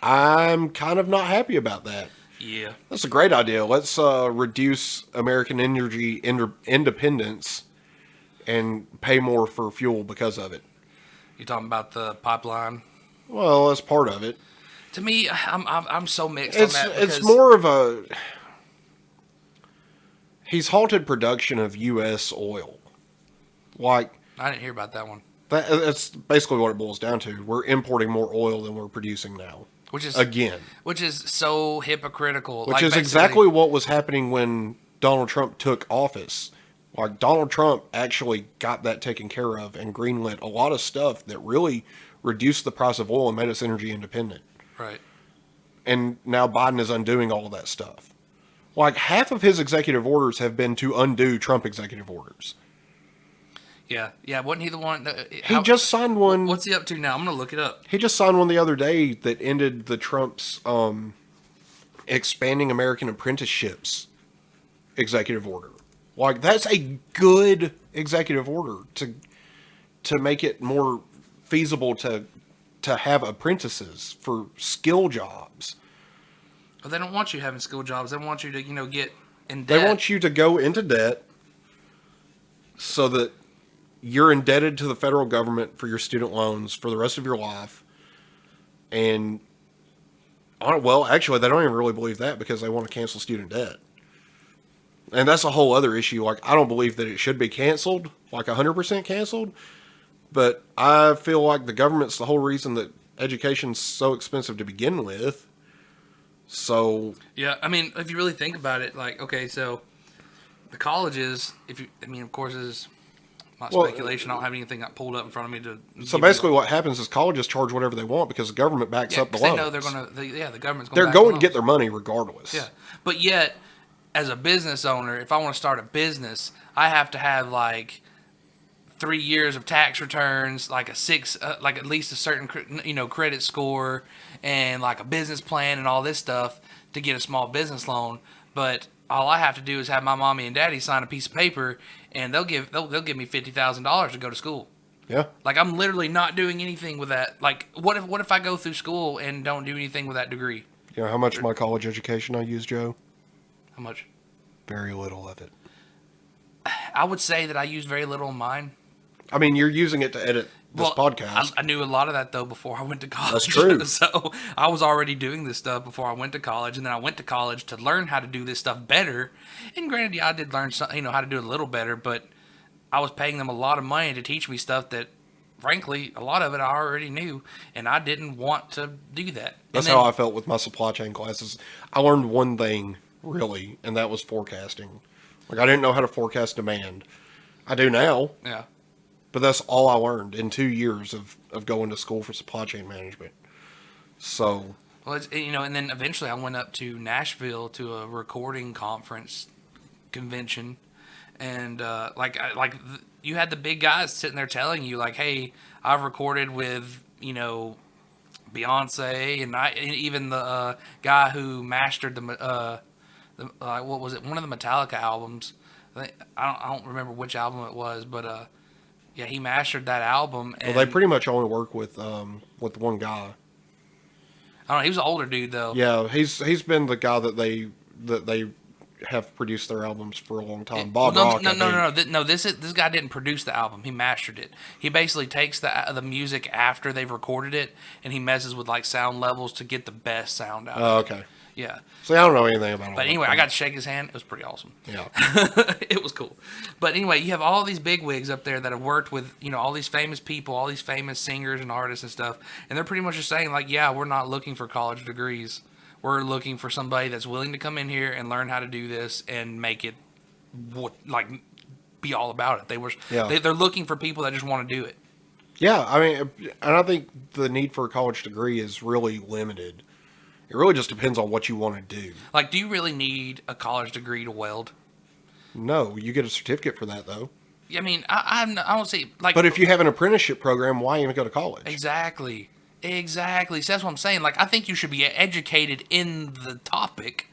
Speaker 1: I'm kind of not happy about that.
Speaker 3: Yeah.
Speaker 1: That's a great idea. Let's reduce American energy independence and pay more for fuel because of it.
Speaker 3: You talking about the pipeline?
Speaker 1: Well, that's part of it.
Speaker 3: To me, I'm so mixed on that.
Speaker 1: It's more of a... He's halted production of U.S. oil.
Speaker 3: I didn't hear about that one.
Speaker 1: That's basically what it boils down to. We're importing more oil than we're producing now.
Speaker 3: Which is so hypocritical.
Speaker 1: Which is exactly what was happening when Donald Trump took office. Donald Trump actually got that taken care of and greenlit a lot of stuff that really reduced the price of oil and made us energy independent.
Speaker 3: Right.
Speaker 1: And now Biden is undoing all of that stuff. Half of his executive orders have been to undo Trump executive orders.
Speaker 3: Yeah. Wasn't he the one?
Speaker 1: He just signed one.
Speaker 3: What's he up to now? I'm going to look it up.
Speaker 1: He just signed one the other day that ended the Trump's expanding American apprenticeships executive order. That's a good executive order to make it more feasible to have apprentices for skill jobs.
Speaker 3: But they don't want you having skill jobs. They want you to, get in debt.
Speaker 1: They want you to go into debt so that you're indebted to the federal government for your student loans for the rest of your life. And, actually, they don't even really believe that because they want to cancel student debt. And that's a whole other issue. I don't believe that it should be canceled, 100% canceled. But I feel like the government's the whole reason that education's so expensive to begin with. So...
Speaker 3: Yeah, if you really think about it, so the colleges, of course, is my speculation. I don't have anything pulled up in front of me to...
Speaker 1: So basically what happens is colleges charge whatever they want because the government backs up the loans.
Speaker 3: They know they're going to... the government's going to
Speaker 1: They're going to get their money regardless.
Speaker 3: Yeah, but yet, as a business owner, if I want to start a business, I have to have 3 years of tax returns, at least a certain credit score, and a business plan and all this stuff to get a small business loan. But all I have to do is have my mommy and daddy sign a piece of paper, and they'll give me $50,000 to go to school.
Speaker 1: Yeah.
Speaker 3: I'm literally not doing anything with that. What if I go through school and don't do anything with that degree?
Speaker 1: You know how much of my college education I used, Joe?
Speaker 3: How much?
Speaker 1: Very little of it.
Speaker 3: I would say that I use very little of mine.
Speaker 1: You're using it to edit this podcast.
Speaker 3: I knew a lot of that, though, before I went to college.
Speaker 1: That's true.
Speaker 3: So I was already doing this stuff before I went to college, and then I went to college to learn how to do this stuff better. And granted, I did learn how to do it a little better, but I was paying them a lot of money to teach me stuff that, frankly, a lot of it I already knew, and I didn't want to do that.
Speaker 1: That's how I felt with my supply chain classes. I learned one thing, really, and that was forecasting. Like, I didn't know how to forecast demand. I do now,
Speaker 3: Yeah.
Speaker 1: but that's all I learned in 2 years of going to school for supply chain management. So,
Speaker 3: Well, and then eventually I went up to Nashville to a recording conference convention, and you had the big guys sitting there telling you like, "Hey, I've recorded with Beyonce, and even the guy who mastered what was it? One of the Metallica albums. I don't remember which album it was, but yeah, he mastered that album. And,
Speaker 1: well, they pretty much only work with one guy.
Speaker 3: I don't know. He was an older dude though.
Speaker 1: Yeah, he's been the guy that they have produced their albums for a long time. Bob Rock.
Speaker 3: No. This guy didn't produce the album. He mastered it. He basically takes the music after they've recorded it, and he messes with like sound levels to get the best sound out.
Speaker 1: Oh,
Speaker 3: of it.
Speaker 1: okay.
Speaker 3: Yeah.
Speaker 1: See, I don't know anything about it.
Speaker 3: But anyway, I got to shake his hand. It was pretty awesome.
Speaker 1: Yeah.
Speaker 3: It was cool. But anyway, you have all these bigwigs up there that have worked with, all these famous people, all these famous singers and artists and stuff. And they're pretty much just saying, like, yeah, we're not looking for college degrees. We're looking for somebody that's willing to come in here and learn how to do this and make it, be all about it. They're looking for people that just want to do it.
Speaker 1: Yeah, I mean, and I think the need for a college degree is really limited. It really just depends on what you want to do.
Speaker 3: Like, do you really need a college degree to weld?
Speaker 1: No, you get a certificate for that, though.
Speaker 3: I mean, I don't see, like...
Speaker 1: But if you have an apprenticeship program, why even go to college?
Speaker 3: Exactly. So that's what I'm saying. Like, I think you should be educated in the topic.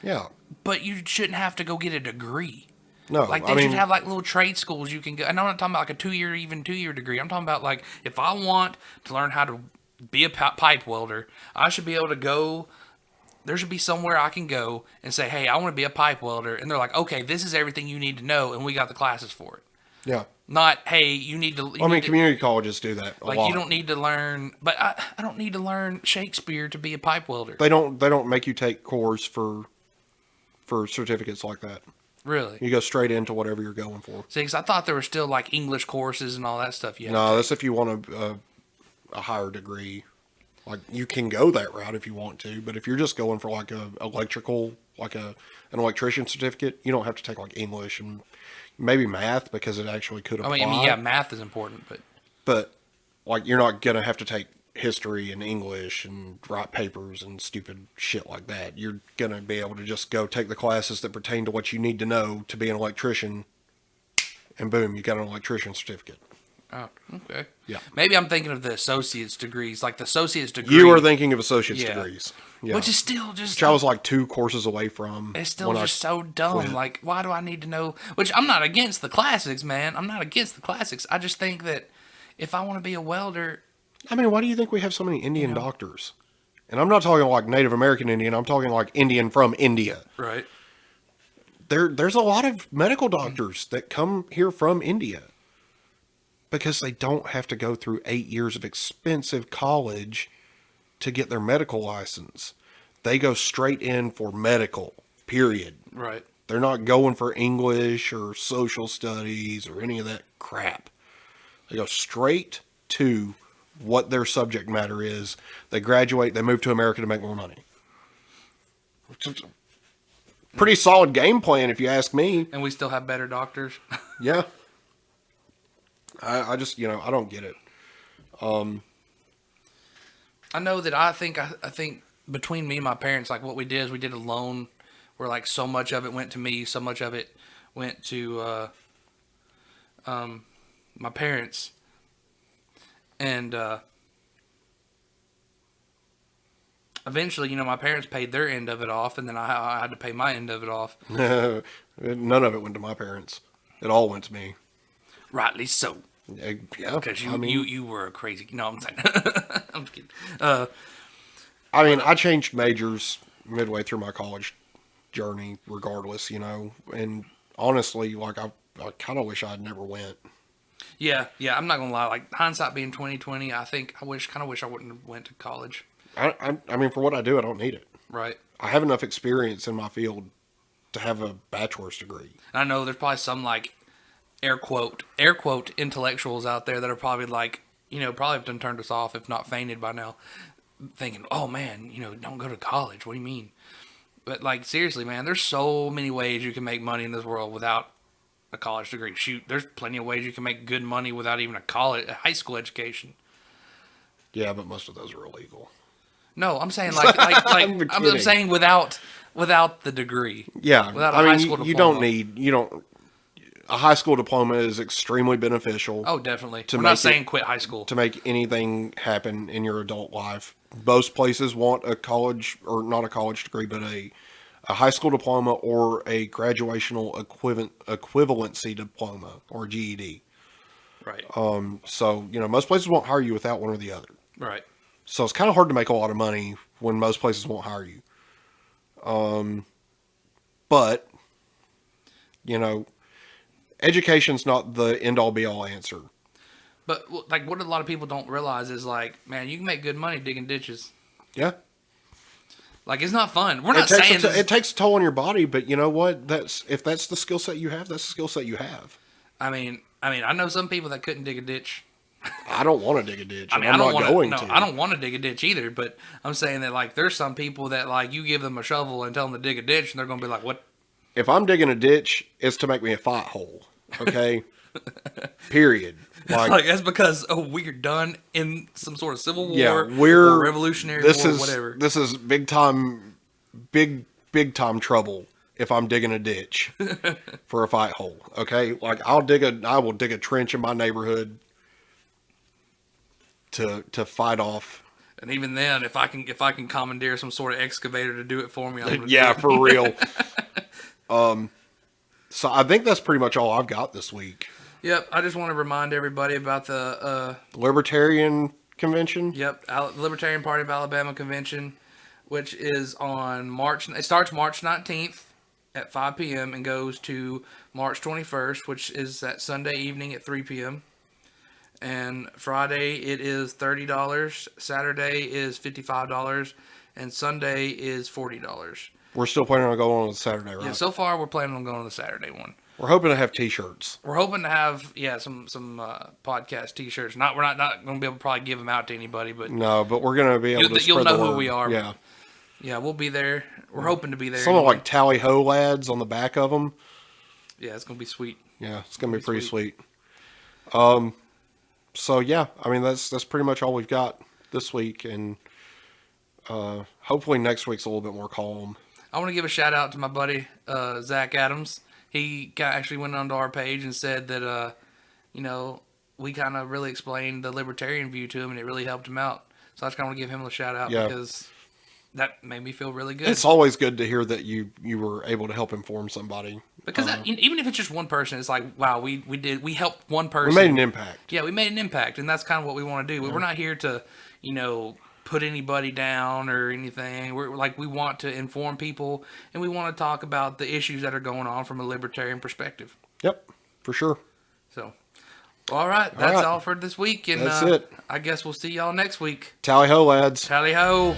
Speaker 1: Yeah.
Speaker 3: But you shouldn't have to go get a degree.
Speaker 1: No,
Speaker 3: like they should have like little trade schools you can go. And I'm not talking about like a 2-year degree. I'm talking about like if I want to learn how to be a pipe welder, I should be able to go. There should be somewhere I can go and say, "Hey, I want to be a pipe welder," and they're like, "Okay, this is everything you need to know, and we got the classes for it."
Speaker 1: Yeah.
Speaker 3: Not, "Hey, you need to."
Speaker 1: Community colleges do that a lot.
Speaker 3: You don't need to learn, but I don't need to learn Shakespeare to be a pipe welder.
Speaker 1: They don't make you take course for certificates like that.
Speaker 3: Really?
Speaker 1: You go straight into whatever you're going for.
Speaker 3: See, because I thought there were still like English courses and all that stuff.
Speaker 1: No, that's if you want a higher degree. Like you can go that route if you want to, but if you're just going for like a electrical, like an electrician certificate, you don't have to take like English and maybe math because it actually could apply.
Speaker 3: I mean, yeah, math is important,
Speaker 1: but like you're not gonna have to take history and English and write papers and stupid shit like that. You're gonna be able to just go take the classes that pertain to what you need to know to be an electrician, and boom, you got an electrician certificate.
Speaker 3: Oh, okay.
Speaker 1: Yeah.
Speaker 3: Maybe I'm thinking of the associate's degrees, like the associate's degree.
Speaker 1: You are thinking of associate's degrees. Yeah.
Speaker 3: Which is still just...
Speaker 1: Which I was like 2 courses away from.
Speaker 3: It's still just so dumb. Quit. Like, why do I need to know... Which, I'm not against the classics, man. I'm not against the classics. I just think that if I want to be a welder...
Speaker 1: I mean, why do you think we have so many Indian doctors? And I'm not talking like Native American Indian. I'm talking like Indian from India.
Speaker 3: Right.
Speaker 1: There's a lot of medical doctors that come here from India. Because they don't have to go through 8 years of expensive college to get their medical license. They go straight in for medical, period.
Speaker 3: Right.
Speaker 1: They're not going for English or social studies or any of that crap. They go straight to what their subject matter is. They graduate, they move to America to make more money. Pretty solid game plan if you ask me.
Speaker 3: And we still have better doctors.
Speaker 1: Yeah. I just, I don't get it.
Speaker 3: I know that I think between me and my parents, like what we did is we did a loan where like so much of it went to me, so much of it went to my parents. And eventually, my parents paid their end of it off, and then I had to pay my end of it off.
Speaker 1: None of it went to my parents. It all went to me.
Speaker 3: Rightly so.
Speaker 1: Yeah,
Speaker 3: because you were a crazy. No, I'm saying. I'm just kidding.
Speaker 1: I mean, I changed majors midway through my college journey, regardless, And honestly, like I kind of wish I'd never went.
Speaker 3: Yeah. I'm not gonna lie. Like hindsight being 2020, I think I wish I wouldn't have went to college.
Speaker 1: I mean, for what I do, I don't need it.
Speaker 3: Right.
Speaker 1: I have enough experience in my field to have a bachelor's degree.
Speaker 3: And I know there's probably some like air quote intellectuals out there that are probably like, probably have done turned us off, if not fainted by now, thinking, oh man, don't go to college. What do you mean? But like, seriously, man, there's so many ways you can make money in this world without a college degree. Shoot, there's plenty of ways you can make good money without even a high school education.
Speaker 1: Yeah, but most of those are illegal.
Speaker 3: No, I'm saying like I'm saying without the degree.
Speaker 1: Yeah,
Speaker 3: without a
Speaker 1: I
Speaker 3: high
Speaker 1: mean,
Speaker 3: school diploma.
Speaker 1: you don't. A high school diploma is extremely beneficial.
Speaker 3: Oh, definitely. I'm not saying quit high school
Speaker 1: to make anything happen in your adult life. Most places want a college, or not a college degree, but a high school diploma or a graduational equivalency diploma or GED.
Speaker 3: Right.
Speaker 1: So most places won't hire you without one or the other.
Speaker 3: Right.
Speaker 1: So it's kind of hard to make a lot of money when most places won't hire you. But education's not the end-all be-all answer.
Speaker 3: But like, what a lot of people don't realize is like, man, you can make good money digging ditches.
Speaker 1: Yeah.
Speaker 3: Like, it's not fun. We're not saying
Speaker 1: it takes a toll on your body, but you know what? If that's the skill set you have, that's the skill set you have.
Speaker 3: I mean, I know some people that couldn't dig a ditch.
Speaker 1: I don't want to dig a ditch.
Speaker 3: I mean,
Speaker 1: I'm not going
Speaker 3: to.
Speaker 1: to.
Speaker 3: I don't want to dig a ditch either. But I'm saying that like, there's some people that like, you give them a shovel and tell them to dig a ditch, and they're gonna be like, "What?"
Speaker 1: If I'm digging a ditch, it's to make me a fight hole. Okay. Period.
Speaker 3: Like that's because we're done in some sort of civil war,
Speaker 1: we're
Speaker 3: or Revolutionary War, whatever.
Speaker 1: This is big time trouble if I'm digging a ditch for a fight hole. Okay, like I will dig a trench in my neighborhood to fight off.
Speaker 3: And even then, if I can commandeer some sort of excavator to do it for me, I'm gonna
Speaker 1: yeah,
Speaker 3: do it.
Speaker 1: for real. So I think that's pretty much all I've got this week.
Speaker 3: Yep, I just want to remind everybody about the
Speaker 1: Libertarian Convention.
Speaker 3: Yep, Libertarian Party of Alabama Convention, which is on It starts March 19th at 5 p.m. and goes to March 21st, which is that Sunday evening at 3 p.m. And Friday it is $30, Saturday is $55, and Sunday is $40.
Speaker 1: We're still planning on going on the Saturday, right?
Speaker 3: Yeah, so far we're planning on going to the Saturday one.
Speaker 1: We're hoping to have T-shirts.
Speaker 3: We're hoping to have some podcast T-shirts. We're not going to be able to probably give them out to anybody, but
Speaker 1: no, but we're going to be able to spread
Speaker 3: you'll know
Speaker 1: the word.
Speaker 3: who we are.
Speaker 1: Yeah,
Speaker 3: yeah, we'll be there. We're hoping to be there.
Speaker 1: Something like Tally Ho lads on the back of them.
Speaker 3: Yeah, it's going to be sweet.
Speaker 1: Yeah, it's going to be pretty sweet. So yeah, I mean that's pretty much all we've got this week, and hopefully next week's a little bit more calm.
Speaker 3: I want to give a shout out to my buddy Zach Adams. He actually went onto our page and said that we kind of really explained the libertarian view to him, and it really helped him out. So I just kind of want to give him a shout out because that made me feel really good.
Speaker 1: It's always good to hear that you were able to help inform somebody.
Speaker 3: Because even if it's just one person, it's like, wow, we helped one person.
Speaker 1: We made an impact.
Speaker 3: Yeah, we made an impact, and that's kind of what we want to do. Yeah. We're not here to, put anybody down or anything. We want to inform people, and we want to talk about the issues that are going on from a libertarian perspective.
Speaker 1: Yep, for sure.
Speaker 3: So, all right, that's all for this week, and
Speaker 1: that's it.
Speaker 3: I guess we'll see y'all next week.
Speaker 1: Tally ho, lads.
Speaker 3: Tally ho.